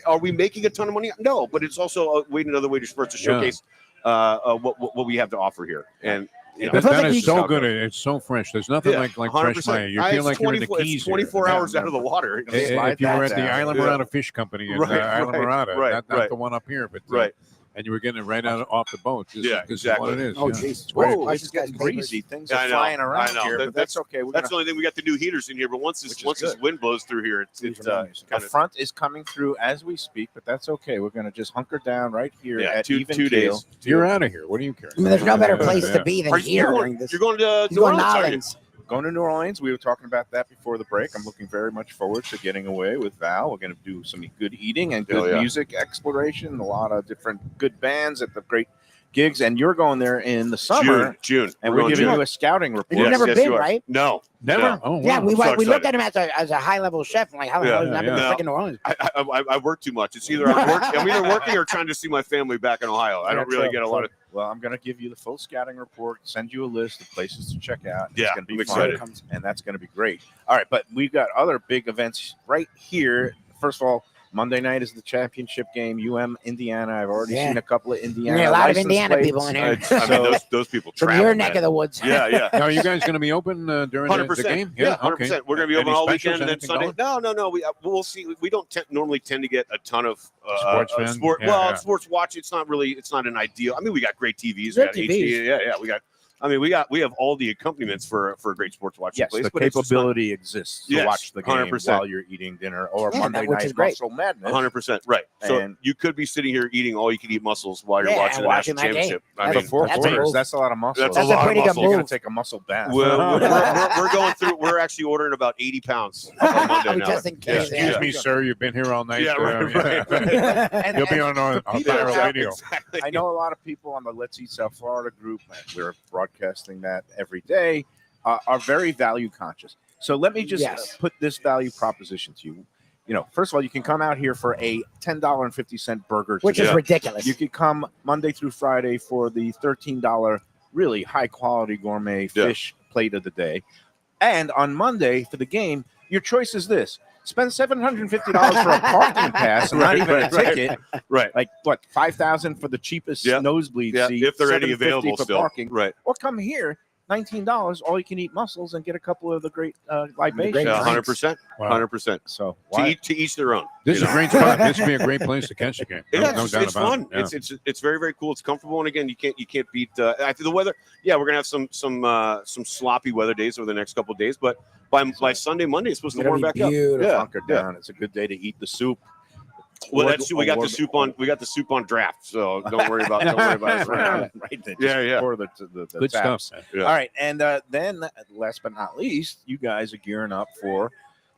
G: are we making a ton of money? No, but it's also another way for us to showcase what we have to offer here. And you know,
E: It feels
F: That
E: like
F: is
E: you-
F: so good. It's so fresh. There's nothing
G: Yeah,
F: like fresh
G: 100%.
F: Mayo. You feel like you're in the Keys.
G: It's 24
F: here.
G: hours out of the water.
F: If you
D: Slide
F: were
D: that
F: at the
D: down.
F: Island
G: Yeah.
F: Marada Fish Company in
G: Right,
F: Island
G: right,
F: Marada,
G: right,
F: not
G: right.
F: the one up here, but
G: Right.
F: and you were getting it right out off the boat. This
G: Yeah,
F: is what it
G: exactly.
F: is.
E: Oh,
F: yeah.
E: jeez.
D: Whoa,
E: Watch
D: it's
E: this guy's
D: getting
E: papers.
D: breezy. Things
G: I
D: are
G: know,
D: flying around
G: I know.
D: here, but that's okay. We're
G: That's the
D: gonna,
G: only thing. We got the new heaters in here, but once
D: Which is
G: this
D: good.
G: wind blows through here, it's
E: These are nice.
D: a
G: kind of
D: front is coming through as we speak, but that's okay. We're going to just hunker down right here at
G: two
D: even
G: two
D: keel.
G: days.
F: You're out of here. What do you care?
E: I mean, there's no better
F: Yeah,
E: place
F: yeah.
E: to be than
G: Are
E: here
G: you
E: during this.
G: You're going to
E: He's going
G: New Orleans, aren't you?
E: Nolans.
D: Going to New Orleans. We were talking about that before the break. I'm looking very much forward to getting away with Val. We're going to do some good eating and
G: Hell
D: good
G: yeah.
D: music exploration, a lot of different good bands at the great gigs. And you're going there in the summer,
G: June.
D: and
G: We're
D: we're
G: going
D: giving
G: June.
D: you a scouting report.
E: And you've
G: Yes,
E: never
G: yes,
E: been,
G: you are.
E: right?
G: No,
F: Never?
G: No.
F: Oh, wow.
E: Yeah, we
G: So
E: we looked
G: excited.
E: at him as a high level chef. I'm like, how the
G: Yeah,
E: hell has he been
G: yeah.
E: freaking New Orleans?
G: I work too much. It's either I'm either working or trying to see my family back in Ohio. I don't really get a lot of.
D: Well, I'm going to give you the full scouting report, send you a list of places to check out.
G: Yeah,
D: it's going to be
G: I'm
D: fun,
G: excited.
D: and that's going to be great. All right, but we've got other big events right here. First of all, Monday night is the championship game, Indiana. I've already
E: Yeah.
D: seen a couple of Indiana.
E: Yeah, a lot of
D: license
E: Indiana
D: plates.
E: people in here.
G: I mean,
D: So-
G: those people
E: From
G: travel.
E: your neck
G: man.
E: of the woods.
G: Yeah, yeah.
F: Now, are you guys going to be open during the
G: 100%.
F: game?
G: Yeah, 100%. We're going to be open
F: Any
G: all
F: specials,
G: weekend and then
F: anything
G: Sunday.
F: going?
G: No. We'll see. We don't normally tend to get a ton of
F: Sports fans?
G: sport.
F: Yeah,
G: well,
F: yeah.
G: sports watch. It's not an ideal. I mean, we got great TVs.
E: Great
G: We got
E: TVs.
G: HD. Yeah. We have all the accompaniments for a great sports watching
D: Yes,
G: place.
D: the
G: but it's just not-
D: capability exists to
G: Yes,
D: watch the game
G: 100%.
D: while you're eating dinner or
E: Yeah,
D: Monday
E: which
D: night
E: is great.
D: Muscle Madness.
G: 100%. Right. So
D: And-
G: you could be sitting here eating all you can eat mussels while you're
E: Yeah,
G: watching the
E: watching
G: national
E: that game.
G: championship. I
E: That's
G: mean,
D: For four
E: that's a
D: quarters,
E: move.
D: that's a lot of muscle.
G: That's
E: That's
G: a
E: a
G: lot
E: pretty
G: of
E: good
G: muscle.
D: You're going
E: move.
D: to take a muscle bath.
G: we're going through. We're actually ordering about 80 pounds on Monday now.
E: Just in case.
G: Yeah.
F: Excuse me, sir. You've been here all night.
G: Yeah, right.
D: And-
F: You'll be
D: and
F: on
D: people
F: viral
D: out-
F: video.
G: Exactly.
D: I know a lot of people on the Let's Eat South Florida group, we're broadcasting that every day, are very value conscious. So let me just
E: Yes.
D: put this value proposition to you. You know, first of all, you can come out here for a $10.50 burger.
E: Which is
G: Yeah.
E: ridiculous.
D: You could come Monday through Friday for the $13 really high quality gourmet
G: Yeah.
D: fish plate of the day. And on Monday for the game, your choice is this. Spend $750 for a parking pass and not even a ticket.
G: Right.
D: Like what, 5,000 for the cheapest
G: Yeah.
D: nosebleed
G: Yeah.
D: seat,
G: If they're any
D: $750
G: available
D: for
G: still.
D: parking,
G: Right.
D: or come here, $19, all you can eat mussels and get a couple of the great libations.
E: great
G: Yeah,
E: drinks.
G: 100%.
F: Wow.
G: 100%.
D: So
G: To each their own.
F: This
G: you
F: is a
G: know?
F: great spot. This would be a great place to catch the game.
G: Yeah,
F: No
G: it's
F: doubt
G: it's
F: about
G: fun.
F: it. Yeah.
G: It's very very cool. It's comfortable, and again, you can't beat. I think the weather. Yeah, we're gonna have some sloppy weather days over the next couple of days, but by Sunday Monday it's supposed to
E: It'll
G: warm
E: be
G: back up.
E: beautiful.
G: Yeah,
D: hunker down. It's a good day to eat the soup.
G: Well,
D: Award-
G: that's we got the
D: award-
G: soup on. We got the soup on draft, so don't worry about it.
D: right. They just
G: Yeah.
D: pour the
F: Good
D: taps.
F: stuff.
G: Yeah.
D: All right, and then last but not least, you guys are gearing up for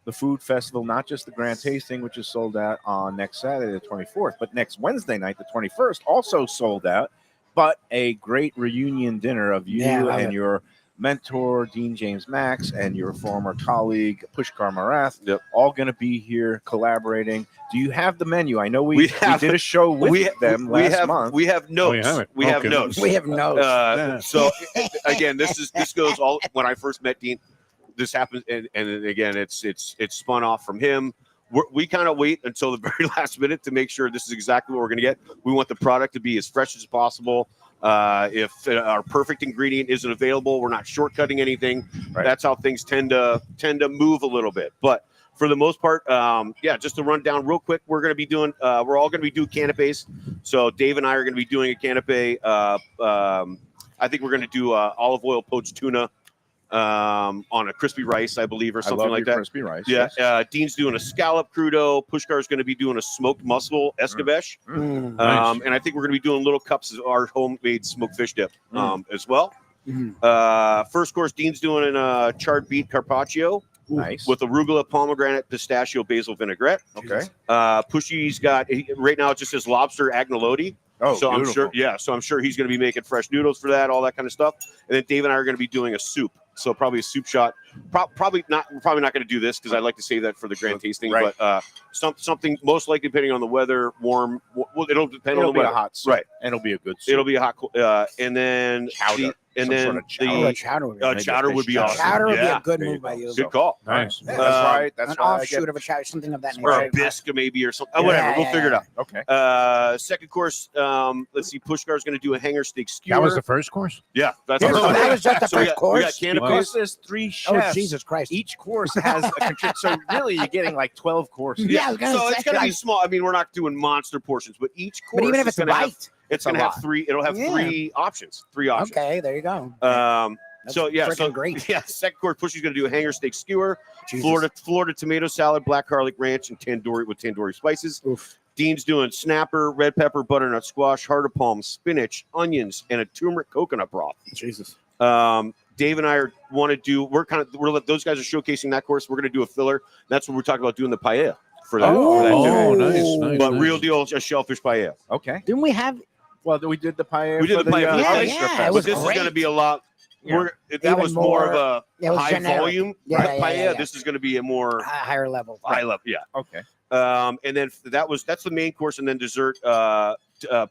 D: the food festival, not just the grand tasting, which is sold out on next Saturday, the 24th, but next Wednesday night, the 21st, also sold out, but a great reunion dinner of you
E: Yeah, I love
D: and
E: it.
D: your mentor, Dean James Max, and your former colleague, Pushkar Marath, all going to be here collaborating. Do you have the menu? I know we did a show with them last month.
G: We have notes.
F: Oh,
G: we have notes.
E: We have notes.
G: So again, this goes all. When I first met Dean, this happened, and again, it's spun off from him. We kind of wait until the very last minute to make sure this is exactly what we're going to get. We want the product to be as fresh as possible. If our perfect ingredient isn't available, we're not shortcutting anything.
D: Right.
G: That's how things tend to move a little bit. But for the most part, just to run down real quick, we're going to be doing. We're all going to be doing canapes. So Dave and I are going to be doing a canape. I think we're going to do olive oil poached tuna. On a crispy rice, I believe, or something like that.
D: Crispy rice.
G: Yeah.
D: Yes.
G: Dean's doing a scallop crudo. Pushkar is going to be doing a smoked mussel escabeche.
F: Nice.
G: And I think we're going to be doing little cups of our homemade smoked fish dip as well. First course, Dean's doing a charred beet carpaccio.
D: Nice.
G: With arugula, pomegranate, pistachio, basil vinaigrette.
D: Okay.
G: Pushy's got right now it just says lobster agnolotti.
D: Oh,
G: so
D: beautiful.
G: I'm sure he's going to be making fresh noodles for that, all that kind of stuff. And then Dave and I are going to be doing a soup. So probably a soup shot. Probably not. We're probably not going to do this because I'd like to save that for the grand tasting.
D: Right.
G: But something most likely depending on the weather, warm. Well, it'll depend on the
D: It'll be
G: weather.
D: a hot soup.
G: Right.
D: And it'll be a good soup.
G: It'll be a hot. And then
D: Chowder.
G: And
D: Some
G: then
D: sort of chowder.
E: Chowder would be
G: the chowder would be
D: chowder.
G: awesome.
E: Chowder would be
G: Yeah.
E: a good
D: There you
E: move by you.
G: Good call.
F: Nice.
D: Yeah, that's right. That's
E: An
D: why I
E: offshoot
D: get.
E: of a chowder, something of that nature.
G: Or a bisque maybe or something.
E: Yeah,
G: Whatever. We'll
E: yeah,
G: figure it out.
D: Okay.
G: Second course, let's see. Pushkar's going to do a hanger steak skewer.
F: That was the first course?
G: Yeah, that's
E: Oh,
G: our
E: that was just the
G: So we
E: first
G: got- we got
E: course?
G: canapes.
D: Because there's 3
E: Oh,
D: chefs.
E: Jesus Christ.
D: Each course has a contribute. So really, you're getting like 12 courses.
E: Yeah, I was gonna
G: So
E: say,
G: it's going to be
E: like-
G: small. I mean, we're not doing monster portions, but each course
E: But even if
G: is
E: it's a
G: gonna have,
E: bite.
G: it's
D: a
G: going to have
D: lot.
G: 3. It'll have
E: Yeah.
G: 3 options. 3 options.
E: Okay, there you go. That's
G: So
E: freaking great.
G: Yeah, second course, Pushy's going to do a hanger steak skewer,
E: Jesus.
G: Florida tomato salad, black garlic ranch, and tandoori spices.
E: Oof.
G: Dean's doing snapper, red pepper, butternut squash, heart of palm, spinach, onions, and a turmeric coconut broth.
E: Jesus.
G: Dave and I want to do. Those guys are showcasing that course. We're going to do a filler. That's what we're talking about doing the paella for that.
D: Oh,
G: for that
F: Oh,
G: dinner.
F: nice.
G: But
F: nice.
G: real deal, a shellfish paella.
D: Okay.
E: Didn't we have?
D: Well, we did the paella.
G: We did the paella for the
E: Yeah,
G: Oyster
E: yeah,
G: Fest,
E: it
G: but
E: was
G: this is
E: great.
G: going to be a lot.
D: Yeah.
G: That
E: Even
G: was more of a
E: it was
G: high
E: generic.
G: volume
E: Yeah, yeah,
G: paella.
E: yeah, yeah.
G: This is going to be a more
E: Higher level.
G: high level. Yeah.
D: Okay.
G: And then that's the main course, and then dessert.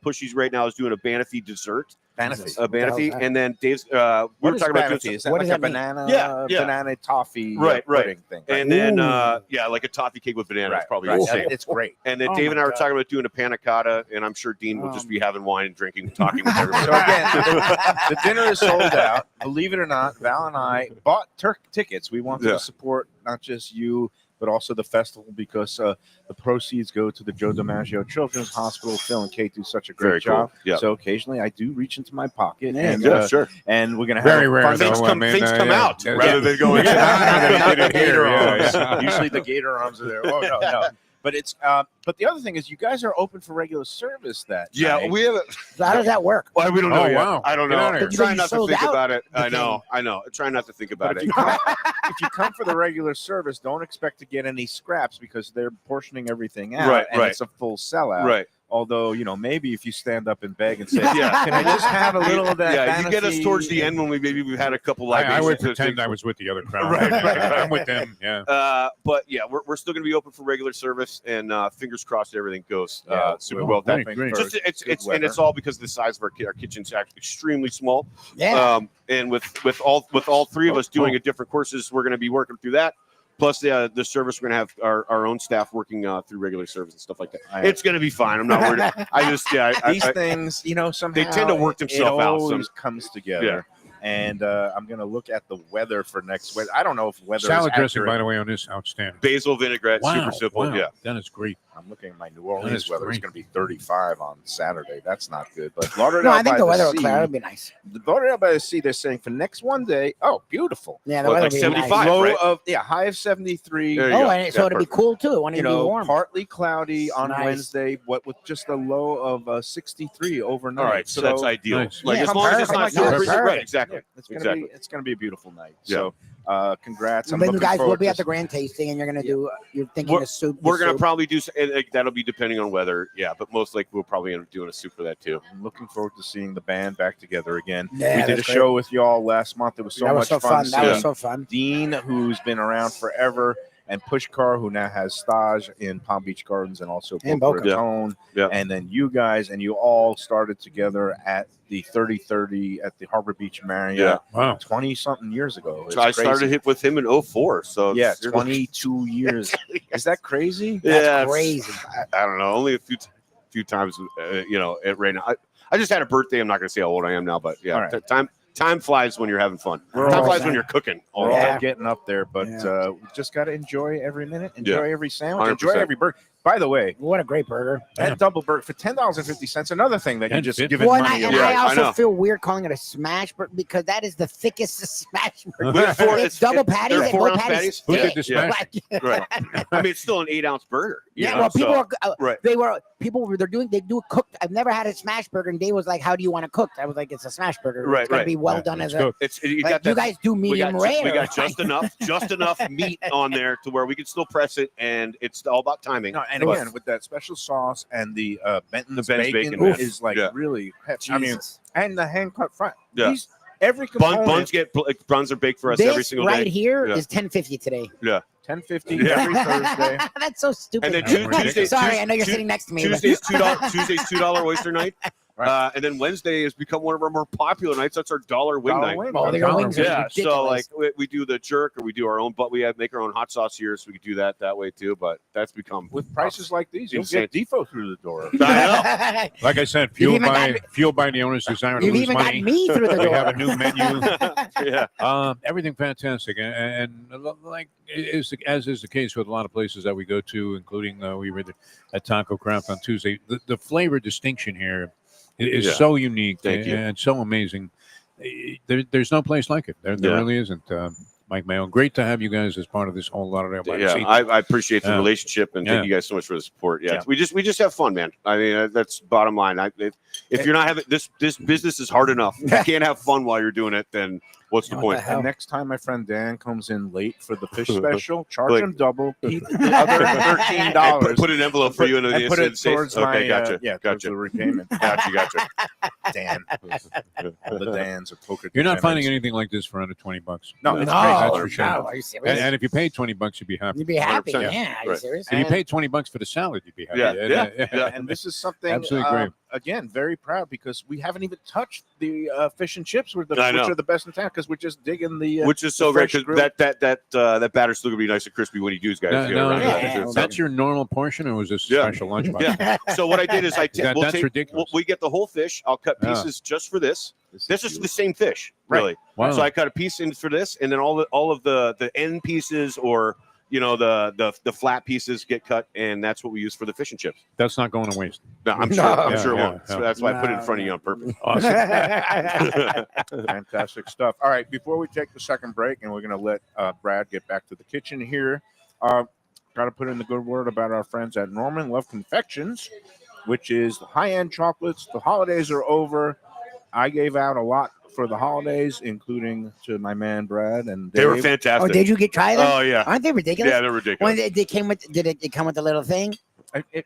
G: Pushy's right now is doing a Banafee dessert.
D: Banafee.
G: A Banafee,
E: that?
G: and then Dave's. We
D: What
G: were
D: is
G: talking about
D: Banafee?
G: doing
D: Is that
E: what
D: like
E: does
D: a
E: that mean?
D: banana,
G: Yeah.
D: banana toffee
G: Right.
D: pudding thing?
G: and then
D: Ooh.
G: like a toffee cake with banana.
D: Right,
G: Is probably
D: right.
G: insane.
D: It's great.
G: And then
E: Oh
G: Dave and
E: my
G: I were
E: God.
G: talking about doing a panna cotta, and I'm sure Dean will just be having wine and drinking, and talking with everybody.
D: So again, the dinner is sold out. Believe it or not, Val and I bought tickets. We wanted
G: Yeah.
D: to support not just you, but also the festival because the proceeds go to the Joe DiMaggio Children's Hospital. Phil and Kate do such a great
G: Very cool.
D: job.
G: Yeah.
D: So occasionally I do reach into my pocket,
E: Yeah,
D: and
G: sure.
D: and we're gonna have
F: Very
D: a
F: rare,
D: fun-
F: though.
G: Things come,
F: I mean,
G: things come
F: yeah.
G: out
F: Yeah.
G: rather than going.
D: Not the gator
F: Yeah,
D: arms.
F: yeah.
D: Usually the gator arms are there. Oh no. But it's but the other thing is you guys are open for regular service that
G: Yeah,
D: night.
G: we have.
E: So how does that work?
G: Well, we don't know
F: Oh,
G: yet.
F: wow.
G: I don't
F: Get
G: know.
F: out of here.
G: I'm trying
E: You
G: not to
E: sold
G: think
E: out
G: about it.
E: the
G: I know. I'm trying not to think
D: But
G: about
D: if
G: it.
D: you, come, if you come for the regular service, don't expect to get any scraps because they're portioning everything out,
G: Right,
D: and
G: right.
D: it's a full sellout.
G: Right.
D: Although maybe if you stand up and beg and say,
G: Yeah.
D: "Can I just have a little of that?"
G: Yeah, you get us
D: Banafee?"
G: towards the end when we've had a couple
F: I
G: libations.
F: would
G: to
F: pretend
G: think-
F: I was with the other crowd.
G: Right.
F: I'm with them. Yeah.
G: But yeah, we're still going to be open for regular service, and fingers crossed everything goes
D: Yeah,
G: super
D: we'll
G: well.
D: hoping
F: great.
D: for
G: Just it's
D: good
G: and it's
D: weather.
G: all because of the size of our kitchen's actually extremely small.
E: Yeah.
G: And with all 3 of us doing a different courses, we're going to be working through that. Plus the service, we're going to have our own staff working through regular service and stuff like that. It's going to be fine. I'm not worried. I just
D: These things, somehow
G: They tend to work themselves
D: it
G: out,
D: always
G: so-
D: comes together.
G: Yeah.
D: And I'm going to look at the weather for next week. I don't know if weather
F: Salad
D: is
F: dressing,
D: accurate.
F: by the way, on this outstanding.
G: basil vinaigrette,
F: Wow.
G: super simple.
F: Wow.
G: Yeah.
F: That is great.
D: I'm looking at my New
F: That
D: Orleans
F: is
D: weather. It's
F: great.
D: going to be 35 on Saturday. That's not good. But Lauderdale
E: No, I think
D: by
E: the weather will
D: sea,
E: clear. It'll be nice.
D: The Lauderdale by the Sea, they're saying for next one day, beautiful.
E: Yeah, the
G: Well,
E: weather
G: like
E: will be
G: 75,
E: nice.
D: Low
G: right?
D: of high of 73.
G: There you
E: Oh,
G: go.
E: and so
G: Yeah,
E: it'll be
G: perfect.
E: cool too. It won't even be warm.
D: Partly cloudy on
E: Nice.
D: Wednesday, what with just a low of 63 overnight.
G: All right, so that's ideal.
F: Nice.
G: Like
E: Yeah,
G: as long as it's
E: come
G: not
E: on,
G: super
E: come on.
G: freezing, right? Exactly.
D: Yeah, it's gonna
G: Exactly.
D: be it's gonna be a beautiful night.
G: Yeah.
D: So Congrats. I'm
E: Then you
D: looking
E: guys will
D: forward
E: be
D: to
E: at the grand tasting, and you're gonna do. You're thinking
G: We're-
E: of soup.
G: We're gonna probably do that'll be depending on weather. Yeah, but most likely we'll probably end up doing a soup for that too.
D: I'm looking forward to seeing the band back together again.
E: Yeah,
D: We did a
E: that's
D: show with y'all last month. It was so
E: that
D: much
E: was so
D: fun.
E: That was
D: seeing
E: so fun.
D: Dean, who's been around forever, and Pushkar, who now has stage in Palm Beach Gardens and also
E: And
D: Boca
E: Boca.
D: Raton.
G: Yeah.
D: And then you guys, and you all started together at the 3030 at the Harbor Beach Marriott
G: Yeah.
F: Wow.
D: 20-something years ago. It's
G: So I
D: crazy.
G: started with him in 04. So
D: Yeah,
G: you're
D: 22 years. Is that crazy?
E: That's
G: it's-
E: crazy.
G: I don't know. Only a few times, right now. I just had a birthday. I'm not going to say how old I am now, but yeah,
D: All right.
G: time flies when you're having fun.
D: We're
G: Time
D: all
G: flies
E: saying-
G: when you're cooking.
D: We're
E: Yeah.
D: all getting up there, but
E: Yeah.
D: we just got to enjoy every minute, enjoy every sandwich,
G: 100%.
D: enjoy every burger. By the way,
E: What a great burger.
D: that double burger for $10.50. Another thing that you just
F: $10.50.
D: given
E: Well, and
D: money
E: I,
D: away.
E: and I
G: Yeah, I
E: also
G: know.
E: feel weird calling it a smash burger because that is the thickest smash burger.
G: With four-
E: It's double patties.
G: they're
E: and
G: 4
E: both
G: ounce patties.
F: Who did
E: thick.
F: the smash?
E: Like-
G: Right. I mean, it's still an 8-ounce burger. you
E: Yeah,
G: know,
E: well, people
G: so-
E: are
G: right.
E: they do it cooked. I've never had a smash burger, and Dave was like, "How do you want it cooked?" I was like, "It's a smash burger.
G: Right,
E: It's gonna
G: right.
E: be well
F: Yeah,
E: done
F: it's
E: as a."
F: cooked.
G: It's you
E: Like,
G: got
E: you
G: that.
E: guys do
G: We
E: medium
G: got,
E: rare.
G: we got just enough meat on there to where we can still press it, and it's all about timing.
D: No, and
G: But-
D: again, with that special sauce and the Benton's
G: Ben's
D: bacon,
G: bacon,
D: is like
G: yeah.
D: really hefty. I mean,
E: Jesus.
D: and the hand cut front.
G: Yeah.
D: These, every component,
G: buns are baked for us every
E: This
G: single
E: right
G: day.
E: here
G: Yeah.
E: is $10.50 today.
D: $10.50
G: Yeah.
D: every Thursday.
E: That's so stupid.
G: And then
F: Tuesday-
E: Sorry, I know you're sitting next to me. but-
G: Tuesday's $2 oyster night.
D: Right.
G: And then Wednesday has become one of our more popular nights. That's our dollar wing
D: Dollar
G: night.
D: wing.
E: Oh, their
F: $1.
E: wings are
G: Yeah,
E: ridiculous.
G: so like we do the jerk or we do our own, but we make our own hot sauce here, so we could do that way too. But that's become
D: With prices like these, you'll
G: Insane.
D: get Defo through the door.
G: I
F: Like I said,
E: You've
F: fueled by the owner's desire to
E: You've
F: lose
E: even
F: money.
E: got me through the
F: We
E: door.
F: have a new menu.
G: yeah,
F: Everything fantastic, and like as is the case with a lot of places that we go to, including we were at Taco Craft on Tuesday. The flavor distinction here is
G: Yeah.
F: so unique
G: Thank you.
F: and so amazing. There's no place like it. There
G: Yeah.
F: really isn't. Mike Mayo, great to have you guys as part of this whole Lauderdale by the Sea.
G: I appreciate the
F: Yeah.
G: relationship and
F: Yeah.
G: thank you guys so much for the support. Yeah,
D: Yeah.
G: we just have fun, man. I mean, that's bottom line. If you're not having this business is hard enough. If you can't have fun while you're doing it, then what's the
E: What
G: point?
E: the hell?
D: And next time my friend Dan comes in late for the fish special, charge
G: Like-
D: him double. Keep the other $13.
G: Put an envelope for you in the
D: and put it
G: States.
D: towards
G: Okay,
D: my
G: gotcha.
D: towards
G: Gotcha.
D: the repayment.
G: Gotcha.
D: Dan, all the Dans are poker.
F: You're not
D: degenerates.
F: finding anything like this for under $20.
D: No,
E: No,
D: it's
E: no,
D: crazy.
F: That's for sure.
E: are you serious?
F: And if you paid $20, you'd be happy.
E: You'd be happy.
G: 100%.
E: Yeah, are you
G: Right.
E: serious?
F: If you
D: And-
F: paid $20 for the salad, you'd be happy.
G: Yeah.
D: And this is something
F: Absolutely great.
D: Again, very proud because we haven't even touched the fish and chips, which
G: I know.
D: are the best in town because we're just digging the.
G: Which is so
D: the
G: great
D: fresh
G: because
D: grill.
G: that batter's still gonna be nice and crispy when you do, guys.
F: No,
G: get
F: no,
G: around to
E: no.
G: that.
E: Yeah.
G: It's-
F: That's your normal portion, or was this a
G: Yeah.
F: special lunchbox?
G: Yeah. So what I did is
F: That's ridiculous.
G: we get the whole fish. I'll cut
F: Yeah.
G: pieces just for this. This is the
D: beautiful.
G: same fish,
D: Right.
G: really.
F: Wow.
G: So I cut a piece in for this, and then all of the end pieces or the flat pieces get cut, and that's what we use for the fish and chips.
F: That's not going to waste.
G: No, I'm
E: No.
G: sure. I'm
F: Yeah,
G: sure it
F: yeah,
G: won't.
F: yeah.
G: So that's why I put it in front of you on purpose.
D: Fantastic stuff. All right, before we take the second break, and we're going to let Brad get back to the kitchen here, got to put in the good word about our friends at Norman Love Confections, which is high-end chocolates. The holidays are over. I gave out a lot for the holidays, including to my man Brad and Dave.
G: They were fantastic.
E: Oh, did you try them?
G: Oh, yeah.
E: Aren't they ridiculous?
G: Yeah, they're ridiculous.
E: When they came with, did it come with a little thing?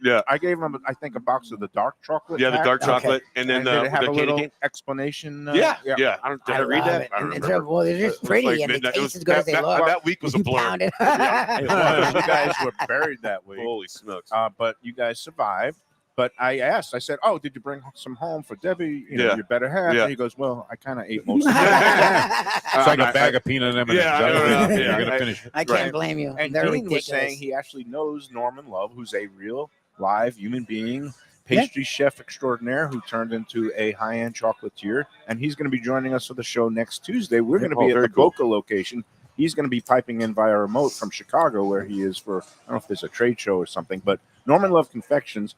G: Yeah.
D: I gave them, I think, a box of the dark chocolate.
G: Yeah, the
D: pack.
G: dark
E: Okay.
G: chocolate, and then
D: did it have
G: the
D: a
G: candy
D: little
G: cane.
D: explanation?
G: Did I read
E: love
G: that?
E: it.
G: I don't
E: And
G: remember.
E: well, they're just
G: It was
E: pretty
G: like
E: and they
G: midnight. It
E: taste
G: was
E: as good as they look.
G: that week was a
E: You
G: blur.
E: pound it.
D: It was. You guys were buried that week.
G: Holy smokes!
D: But you guys survived. But I asked, I said, "Oh, did you bring some home for Debbie?
G: Yeah.
D: Your better half."
G: Yeah.
D: And he goes, "Well, I kind of ate most of it."
F: It's like a bag of peanut M&Ms.
G: Yeah, I don't know.
F: You're
G: Yeah,
F: going to
G: I-
F: finish it.
E: I can't
G: Right.
E: blame you.
D: And
E: They're
D: Dean
E: ridiculous.
D: was saying he actually knows Norman Love, who's a real live human being, pastry chef extraordinaire who turned into a high-end chocolatier, and he's going to be joining us for the show next Tuesday. We're going to
G: Oh,
D: be at
G: very
D: the
G: cool.
D: Boca location. He's going to be piping in via remote from Chicago, where he is for, I don't know if there's a trade show or something, but Norman Love Confections,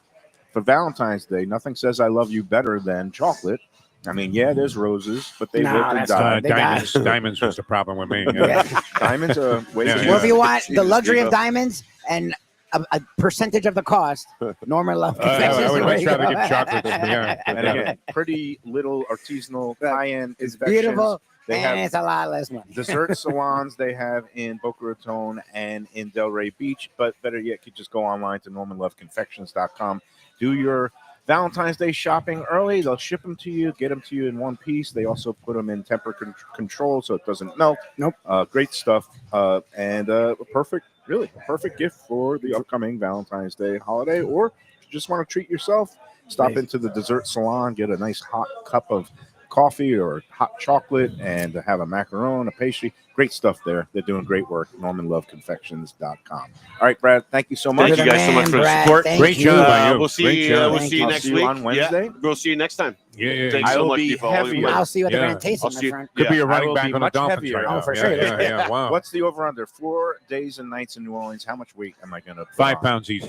D: for Valentine's Day, nothing says I love you better than chocolate. I mean, yeah, there's roses, but they
E: No,
D: live and
E: that's
D: die.
E: They got
F: Diamonds, diamonds was the problem with me.
E: Yeah.
D: Diamonds are way
F: Yeah,
D: too
F: yeah.
E: Well, if you want
G: Jesus,
E: the luxury of
G: Devo.
E: diamonds and a percentage of the cost, Norman Love Confections.
F: I would
E: is
F: much
E: where you
F: rather
E: go.
F: give chocolate than yeah.
D: And again, pretty little artisanal high-end
E: It's
D: confections.
E: beautiful.
D: They
E: and
D: have
E: it's a lot less money.
D: dessert salons they have in Boca Raton and in Delray Beach. But better yet, you just go online to NormanLoveConfections.com. Do your Valentine's Day shopping early. They'll ship them to you, get them to you in one piece. They also put them in temper control so it doesn't melt.
E: Nope.
D: Great stuff. And a perfect gift for the upcoming Valentine's Day holiday. Or if you just want to treat yourself, stop into the dessert salon, get a nice hot cup of coffee or hot chocolate, and have a macaron, a pastry. Great stuff there. They're doing great work. NormanLoveConfections.com. All right, Brad, thank you so much.
G: Thank you guys so much for the
E: Brad,
G: support.
E: thank
F: Great
E: you.
F: job by you.
G: We'll see
F: Great
G: you.
F: job.
G: We'll
E: Thank
G: see you
E: you.
G: next
D: See you
G: week
D: on Wednesday.
G: Yeah, we'll see you next time.
F: Yeah.
G: Thanks
D: I
G: so
D: will
G: much,
D: be
G: Defo.
D: heavier.
E: I'll see you at the
F: Yeah.
E: grand tasting,
G: I'll see
E: my
G: you.
E: friend.
F: Could be a
D: I
F: running
D: will
F: back
D: be
F: on the
D: much
F: Dolphins
D: heavier.
F: right
E: Oh,
F: now.
E: for
F: Yeah,
E: sure.
F: Yeah. Wow.
D: What's the over-under? 4 days and nights in New Orleans. How much weight am I going to put
F: 5
D: on?
F: pounds easy.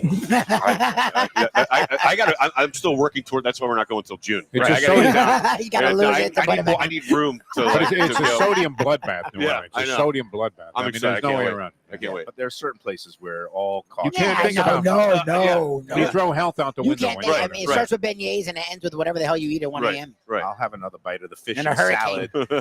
G: I'm still working toward. That's why we're not going until June.
F: It's
G: Right,
F: a
G: I gotta get
F: sodium-
G: down.
E: You gotta lose it to put it back.
G: I need room to.
F: But
G: like,
F: it's
G: to
F: a
G: go.
F: sodium bloodbath, New
G: Yeah,
F: Orleans.
G: I
F: It's a
G: know.
F: sodium bloodbath.
G: I'm
F: There's
G: excited. I
F: no
G: can't
F: way
G: wait.
F: around.
G: I can't wait.
D: But there are certain places where all coffee.
F: You can't
E: Yeah,
F: think about
E: no.
F: You throw health out the
E: You
F: window.
E: can't.
F: when you
E: I
F: go
E: mean, it
F: there.
E: starts with beignets and it ends with whatever the hell you eat at 1
G: Right.
E: a.m.
G: Right.
D: I'll have another bite of the fish
E: And
D: and
E: a hurricane.
D: salad.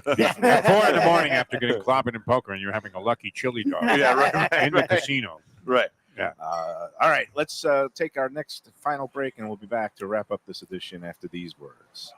F: At 4 in the morning after getting clobbered in poker and you're having a lucky chili dog
G: Yeah, right.
F: in the casino.
G: Right.
D: All right, let's take our next final break, and we'll be back to wrap up this edition after these words.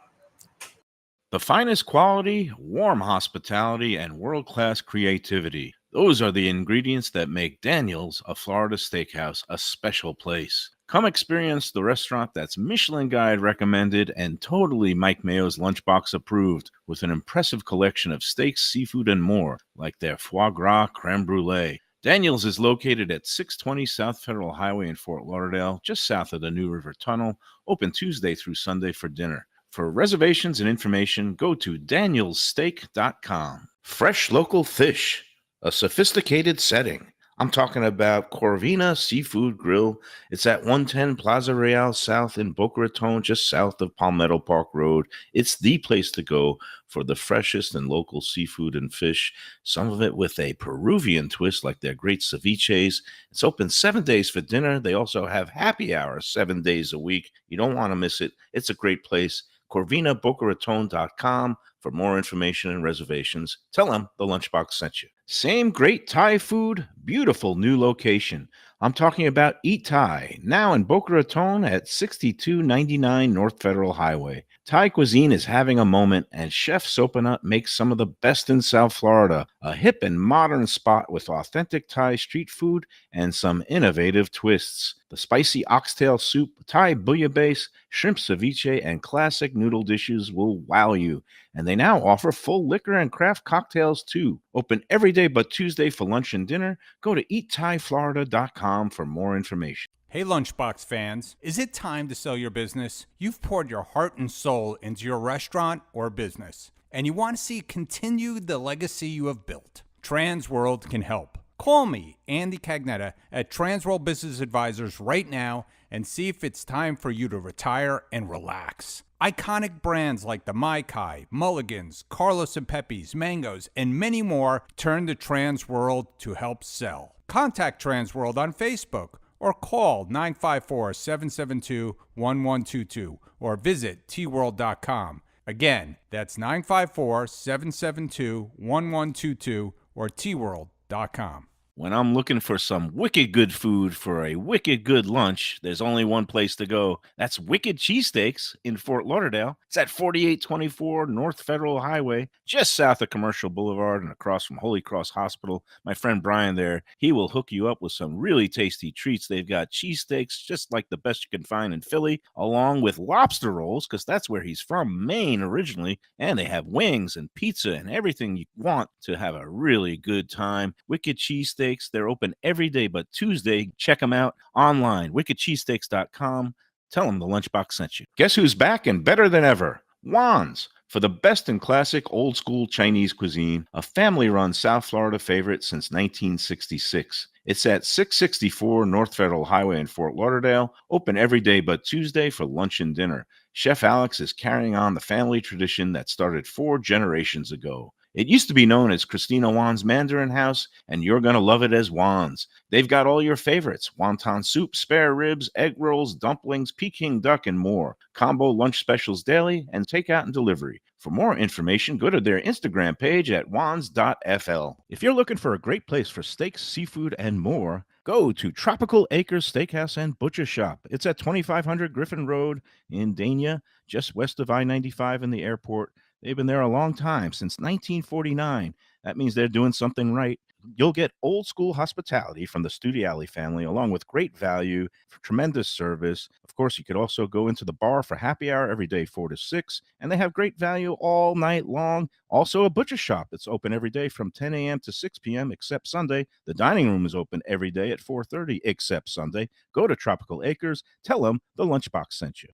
D: The finest quality, warm hospitality, and world-class creativity. Those are the ingredients that make Daniel's, a Florida steakhouse, a special place. Come experience the restaurant that's Michelin Guide recommended and totally Mike Mayo's Lunchbox approved, with an impressive collection of steaks, seafood, and more, like their foie gras creme brulee. Daniel's is located at 620 South Federal Highway in Fort Lauderdale, just south of the New River Tunnel, open Tuesday through Sunday for dinner. For reservations and information, go to danielssteak.com. Fresh local fish, a sophisticated setting. I'm talking about Corvina Seafood Grill. It's at 110 Plaza Real South in Boca Raton, just south of Palmetto Park Road. It's the place to go for the freshest and local seafood and fish, some of it with a Peruvian twist like their great ceviches. It's open 7 days for dinner. They also have happy hours 7 days a week. You don't want to miss it. It's a great place. CorvinaBocaRaton.com for more information and reservations. Tell them the Lunchbox sent you. Same great Thai food, beautiful new location. I'm talking about Eat Thai, now in Boca Raton at 6299 North Federal Highway. Thai cuisine is having a moment, and Chef Sopanut makes some of the best in South Florida. A hip and modern spot with authentic Thai street food and some innovative twists. The spicy oxtail soup, Thai bouillabaisse, shrimp ceviche, and classic noodle dishes will wow you. And they now offer full liquor and craft cocktails too. Open every day but Tuesday for lunch and dinner. Go to eatthaiflorida.com for more information.
H: Hey Lunchbox fans, is it time to sell your business? You've poured your heart and soul into your restaurant or business, and you want to see continue the legacy you have built. Transworld can help. Call me, Andy Cagnetta, at Transworld Business Advisors right now and see if it's time for you to retire and relax. Iconic brands like the Mai Kai, Mulligans, Carlos and Pepe's, Mangoes, and many more turn to Transworld to help sell. Contact Transworld on Facebook or call 954-772-1122 or visit tworld.com. Again, that's 954-772-1122 or tworld.com.
D: When I'm looking for some wicked good food for a wicked good lunch, there's only one place to go. That's Wicked Cheesesteaks in Fort Lauderdale. It's at 4824 North Federal Highway, just south of Commercial Boulevard and across from Holy Cross Hospital. My friend Brian there, he will hook you up with some really tasty treats. They've got cheesesteaks just like the best you can find in Philly, along with lobster rolls, because that's where he's from, Maine originally. And they have wings and pizza and everything you want to have a really good time. Wicked Cheesesteaks. They're open every day but Tuesday. Check them out online, wickedcheesesteaks.com. Tell them the Lunchbox sent you. Guess who's back and better than ever? Juan's. For the best in classic old school Chinese cuisine, a family-run South Florida favorite since 1966. It's at 664 North Federal Highway in Fort Lauderdale, open every day but Tuesday for lunch and dinner. Chef Alex is carrying on the family tradition that started 4 generations ago. It used to be known as Christina Wan's Mandarin House, and you're going to love it as Wan's. They've got all your favorites: wonton soup, spare ribs, egg rolls, dumplings, Peking duck, and more. Combo lunch specials daily and takeout and delivery. For more information, go to their Instagram page at wans.fl. If you're looking for a great place for steaks, seafood, and more, go to Tropical Acres Steakhouse and Butcher Shop. It's at 2500 Griffin Road in Dania, just west of I-95 and the airport. They've been there a long time, since 1949. That means they're doing something right. You'll get old school hospitality from the Studiali family, along with great value, tremendous service. Of course, you could also go into the bar for happy hour every day, 4 to 6, and they have great value all night long. Also, a butcher shop that's open every day from 10 a.m. to 6 p.m. except Sunday. The dining room is open every day at 4:30 except Sunday. Go to Tropical Acres. Tell them the Lunchbox sent you.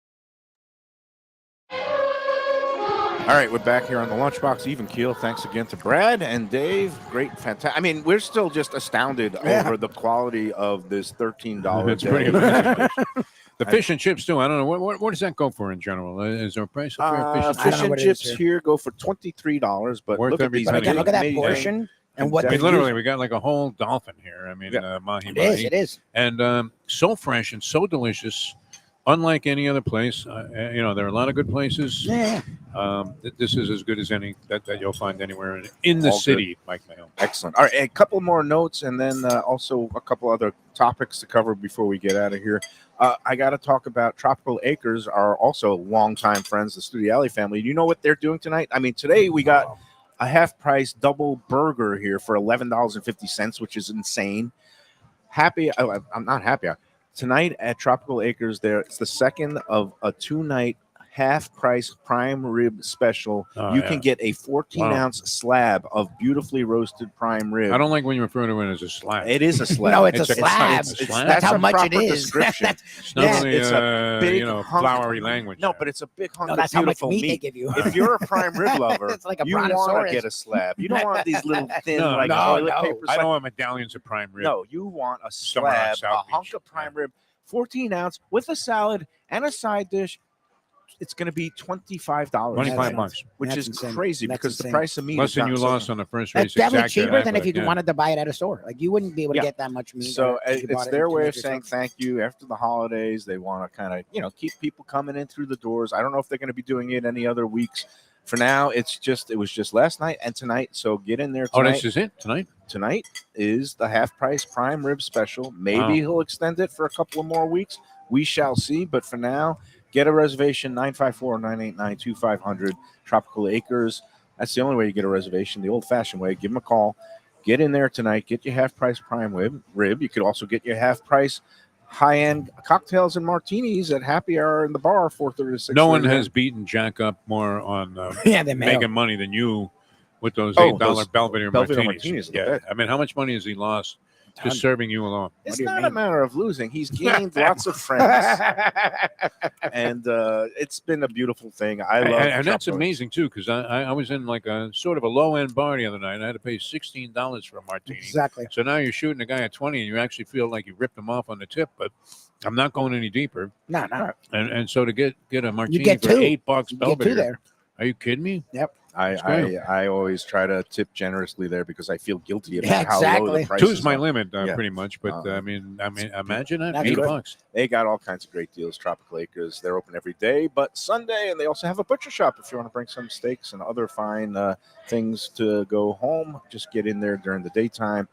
D: All right, we're back here on the Lunchbox. Even Keel, thanks again to Brad and Dave. Great, fantastic. I mean, we're still just astounded over the quality of this $13.
F: It's pretty good. The fish and chips too. I don't know what does that go for in general. Is there a price for
D: fish and chips here go for $23, but
F: worth
D: look at
F: every
D: these.
F: penny.
E: Look at that portion and what.
F: I mean, literally, we got like a whole dolphin here. I mean, mahi mahi.
E: It is,
F: and so fresh and so delicious. Unlike any other place, there are a lot of good places.
E: Yeah.
F: This is as good as any that you'll find anywhere in the city,
D: good.
F: Mike Mayo.
D: Excellent. All right, a couple more notes, and then also a couple other topics to cover before we get out of here. I got to talk about Tropical Acres, are also longtime friends, the Studiali family. You know what they're doing tonight? I mean, today we got a half-price double burger here for $11.50, which is insane. I'm not happy. Tonight at Tropical Acres, it's the second of a 2-night half-price prime rib special. You can get a 14-ounce slab of beautifully roasted prime rib.
F: I don't like when you refer to it as a slab.
D: It is a slab.
E: No, it's a slab. That's how much it is.
D: Description.
F: It's not really
D: it's a big
F: flowery language.
D: No, but it's a big hunk
E: that's
D: of
E: how much
D: beautiful
E: meat
D: meat.
E: they give you.
D: If you're a prime rib lover,
E: It's like a
D: you want to
E: brontosaurus.
D: get a slab. You don't want these little thin toilet paper.
F: I don't want medallions of prime rib.
D: No, you want a
F: Somewhere on
D: slab,
F: South
D: a hunk
F: Beach.
D: of prime rib, 14-ounce with a salad and a side dish. It's going to be $25.
F: $25,
D: which
E: That's
D: is
E: insane.
D: crazy
E: That's
D: because
E: insane.
D: the price of meat
F: Less
D: is
F: than
D: not
F: you
D: so-
F: lost on the first race.
E: That's definitely
F: exactly
E: cheaper than
F: that,
E: if you
F: but,
E: wanted to buy it at a store. Like you wouldn't be able to get that much meat.
D: So
E: if you bought
D: it's
E: it
D: their
E: in
D: way of
E: Connecticut
D: saying thank you after the holidays. They want to kind of, keep people coming in through the doors. I don't know if they're going to be doing it any other weeks. For now, it was just last night and tonight. So get in there tonight.
F: Oh, this is it tonight?
D: Tonight is the half-price prime rib special. Maybe he'll extend it for a couple of more weeks. We shall see. But for now, get a reservation, 954-989-2500, Tropical Acres. That's the only way you get a reservation, the old-fashioned way. Give them a call. Get in there tonight. Get your half-price prime rib. You could also get your half-price high-end cocktails and martinis at happy hour in the bar, 4:30 to 6.
F: No one has beaten Jack up more on making money than you with those $8 Belvedere martinis. Yeah, I mean, how much money has he lost just serving you alone?
D: It's not a matter of losing. He's gained lots of friends, and it's been a beautiful thing. I love,
F: and that's amazing too, because I was in like a sort of a low end bar the other night. And I had to pay $16 for a martini.
E: Exactly.
F: So now you're shooting a guy at 20, and you actually feel like you ripped him off on the tip, but I'm not going any deeper.
E: No.
F: And so to get a martini
E: get
F: for
E: two.
F: $8
E: You get
F: Belvedere,
E: two there.
F: are you kidding me?
E: Yep.
D: I always try to tip generously there because I feel guilty about
E: Yeah,
D: how low the
E: exactly.
D: price
F: Two is my limit, pretty much. But I mean, imagine that
E: That's
F: $8.
D: They got all kinds of great deals. Tropical Acres, they're open every day, but Sunday, and they also have a butcher shop if you want to bring some steaks and other fine things to go home. Just get in there during the daytime.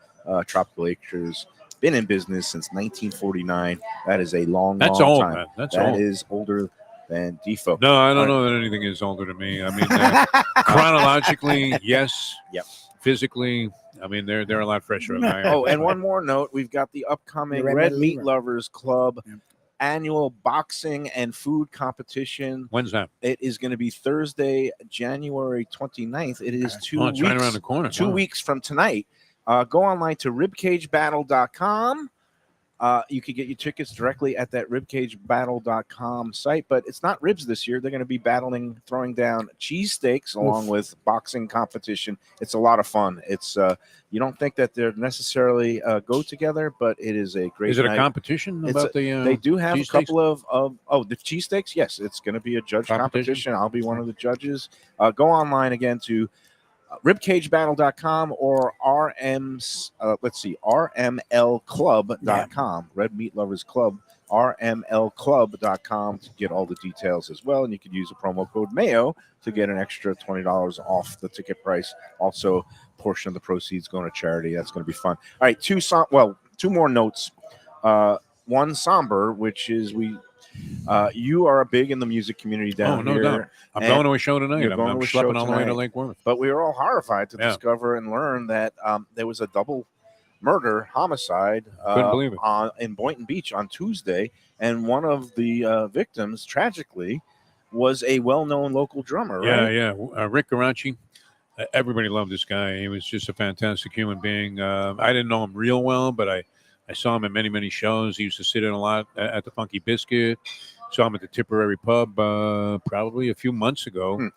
D: Tropical Acres, been in business since 1949. That is a long
F: That's
D: long
F: old,
D: time.
F: man. That
D: is older than Defo.
F: No, I don't know that anything is older than me. I mean, chronologically, yes.
D: Yep.
F: Physically, I mean, they're a lot fresher than I am.
D: Oh, and one more note: we've got the upcoming Red Meat Lovers Club annual boxing and food competition.
F: When's that?
D: It is going to be Thursday, January 29th. It is 2 weeks.
F: It's right around the corner.
D: 2 weeks from tonight. Go online to ribcagebattle.com. You could get your tickets directly at that ribcagebattle.com site, but it's not ribs this year. They're going to be throwing down cheesesteaks along with boxing competition. It's a lot of fun. It's you don't think that they're necessarily go together, but it is a great.
F: Is it
D: night.
F: a competition about
D: They do have a couple of the cheesesteaks. Yes, it's going to be a judge competition. I'll be one of the judges. Go online again to ribcagebattle.com or rmlclub.com, Red Meat Lovers Club, rmlclub.com to get all the details as well. And you can use the promo code Mayo to get an extra $20 off the ticket price. Also, a portion of the proceeds going to charity. That's going to be fun. All right, two more notes. One somber, which is you are big in the music community down here.
F: Doubt. I'm going to a show tonight. I'm schlepping all the way to Lake Worth.
D: But we were all horrified to discover and learn that there was a double murder homicide in Boynton Beach on Tuesday, and one of the victims tragically was a well-known local drummer.
F: Rick Garanci. Everybody loved this guy. He was just a fantastic human being. I didn't know him real well, but I saw him at many shows. He used to sit in a lot at the Funky Biscuit. Saw him at the Tipperary Pub probably a few months ago.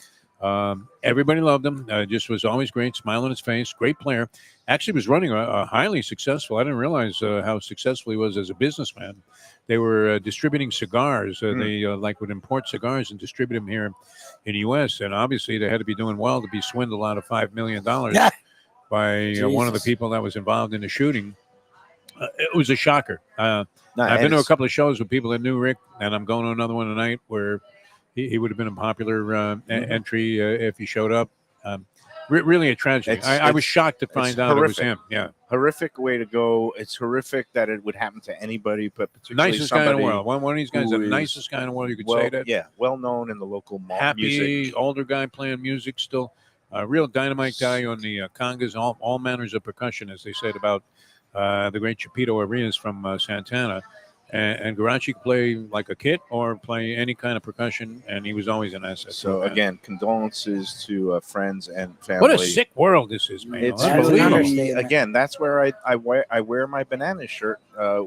F: Everybody loved him. Just was always great, smile on his face, great player. Actually was running a highly successful. I didn't realize how successful he was as a businessman. They were distributing cigars. They would import cigars and distribute them here in the U.S. And obviously they had to be doing well to be swindled out of $5 million by one of the people that was involved in the shooting. It was a shocker. I've been to a couple of shows with people that knew Rick, and I'm going to another one tonight where he would have been a popular entry if he showed up. Really a tragedy. I was shocked to find out
D: horrific.
F: It was him. Yeah,
D: horrific way to go. It's horrific that it would happen to anybody, but particularly
F: nicest guy in the world. One of these guys, the nicest guy in the world. You could say that.
D: Yeah, well known in the local
F: happy
D: music.
F: Older guy playing music still. Real dynamite guy on the congas, all manners of percussion, as they said about the great Chapito Arias from Santana. And Garanci could play like a kit or play any kind of percussion, and he was alwaay an asset.
D: So, again, condolences to friends and family.
F: What a sick world this is, man.
D: It's really, again, that's where I wear my banana shirt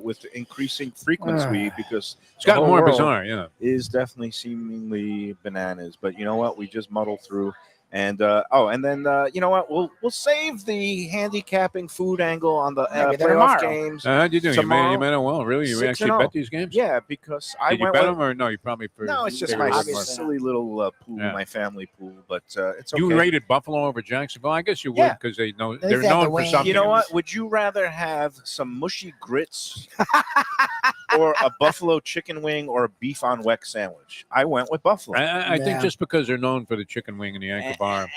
D: with increasing frequency because
F: it's gotten more bizarre,
D: is definitely seemingly bananas. But you know what? We just muddle through. And and then you know what? We'll save the handicapping food angle on the playoff games.
F: How'd you do? You made it well, really? You actually bet these games?
D: Yeah, because
F: Did you bet them or no? You probably
D: no. It's just my silly little pool, my family pool. But it's okay.
F: You rated Buffalo over Jacksonville? I guess you would because they know they're known for something.
D: You know what? Would you rather have some mushy grits or a buffalo chicken wing or a beef on weck sandwich? I went with Buffalo.
F: I think just because they're known for the chicken wing and the ankle bar,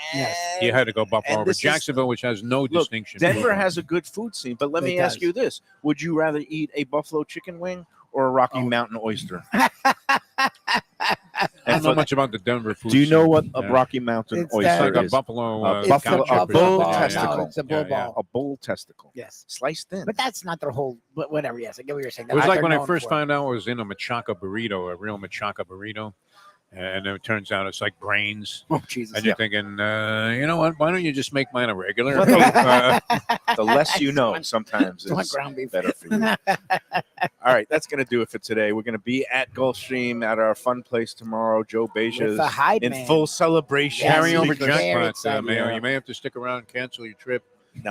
F: you had to go Buffalo over Jacksonville, which has no distinction.
D: Denver has a good food scene, but let me ask you this: would you rather eat a buffalo chicken wing or a Rocky Mountain oyster?
F: I don't know much about the Denver food.
D: Do you know what a Rocky Mountain oyster
F: like
D: is?
F: A bull
D: testicle.
E: It's a bull ball.
D: A bull testicle.
E: Yes.
D: Sliced thin.
E: But that's not their whole. Whatever. Yes, I get what you're saying.
F: It was like when I first found out I was in a machaca burrito, a real machaca burrito. And it turns out it's like brains.
E: Oh, Jesus.
F: And you're thinking, you know what? Why don't you just make mine a regular?
D: The less you know, sometimes it's better for you. All right, that's going to do it for today. We're going to be at Gulfstream at our fun place tomorrow. Joe Beja's in full celebration.
F: Carry over jackpot, Mayo. You may have to stick around and cancel your trip.
D: No.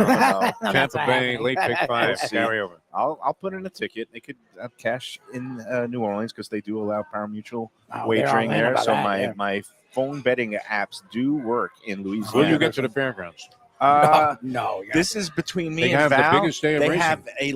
F: Tampa Bay, late pick 5, carry over.
D: I'll put in a ticket. They could have cash in New Orleans because they do allow pari-mutuel wagering there. So my phone betting apps do work in Louisiana.
F: Will you get to the fairgrounds?
E: No.
D: This is between me
F: they
D: and
F: have
D: Val.
F: the biggest day of
D: they
F: racing.
D: have a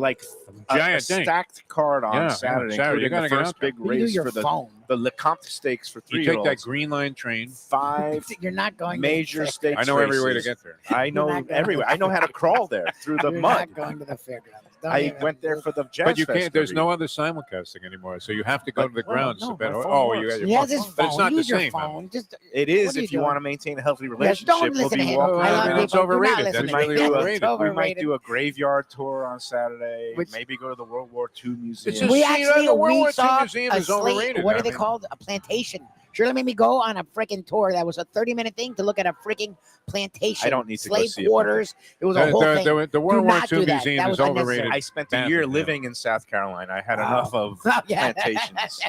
D: giant stacked card on Saturday.
F: You're going to
D: get first big race for the Lecomte Stakes for 3
F: You take that green line train.
D: 5
E: You're not going
D: major stakes.
F: I know every way to get there.
D: I know everywhere. I know how to crawl there through the mud.
E: Not going to the fairgrounds.
D: I went there for the jazz.
F: But you can't.
D: Fest
F: There's no other simulcasting anymore, so you have to go to the grounds.
D: No,
F: to bet.
D: my phone
F: Oh,
D: works.
F: you got your
E: He has
F: phone.
E: his phone.
F: But it's not
E: Use
F: the
E: your
F: same.
E: phone. Just,
D: It is if you want to maintain a healthy relationship.
E: don't listen to him. I love
F: It's
E: people. Do not
F: overrated.
E: listen
F: That's
E: to
F: really
E: him.
F: overrated.
E: It's
D: We
E: overrated.
D: might do a graveyard tour on Saturday.
E: Which-
D: Maybe go to the World War II Museum.
F: It's just-
E: We
F: See,
E: actually
F: the World War
E: we
F: II
E: saw
F: museum
E: a
F: is overrated.
E: slate. What
F: I
E: are they
F: mean-
E: called? A plantation. Shirley made me go on a freaking tour that was a 30-minute thing to look at a freaking plantation.
D: I don't need to go
E: slave
D: see it.
E: quarters. It was a whole thing.
F: The World
E: Do
F: War
E: not
F: II
E: do that.
F: museum
E: That
F: is
E: was
F: overrated.
D: I spent a
F: badly,
D: year
F: yeah.
D: living in South Carolina. I had enough of plantations.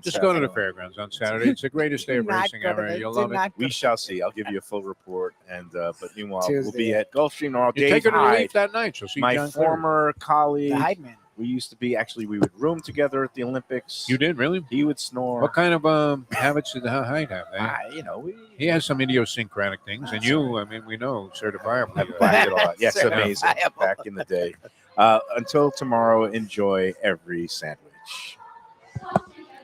F: Just go to the fairgrounds on Saturday. It's the greatest day of
E: Do not
F: racing
E: go to
F: ever.
E: the-
F: You'll
E: do
F: love it.
E: not go
D: We
E: to-
D: shall see. I'll give you a full report. And but meanwhile, we'll
E: Tuesday.
D: be at Gulfstream tomorrow.
F: You
D: Dave
F: take her to
D: Hyde,
F: relief that night. She'll see
D: my
F: John Cleary.
D: former colleague,
E: The Hyde Man.
D: We used to be we would room together at the Olympics.
F: You did, really?
D: He would snore.
F: What kind of habits did Hyde have? He has some idiosyncratic things, and you, we know certifiably.
D: I've whacked it all out. Yes, amazing. Back in the day. Until tomorrow, enjoy every sandwich.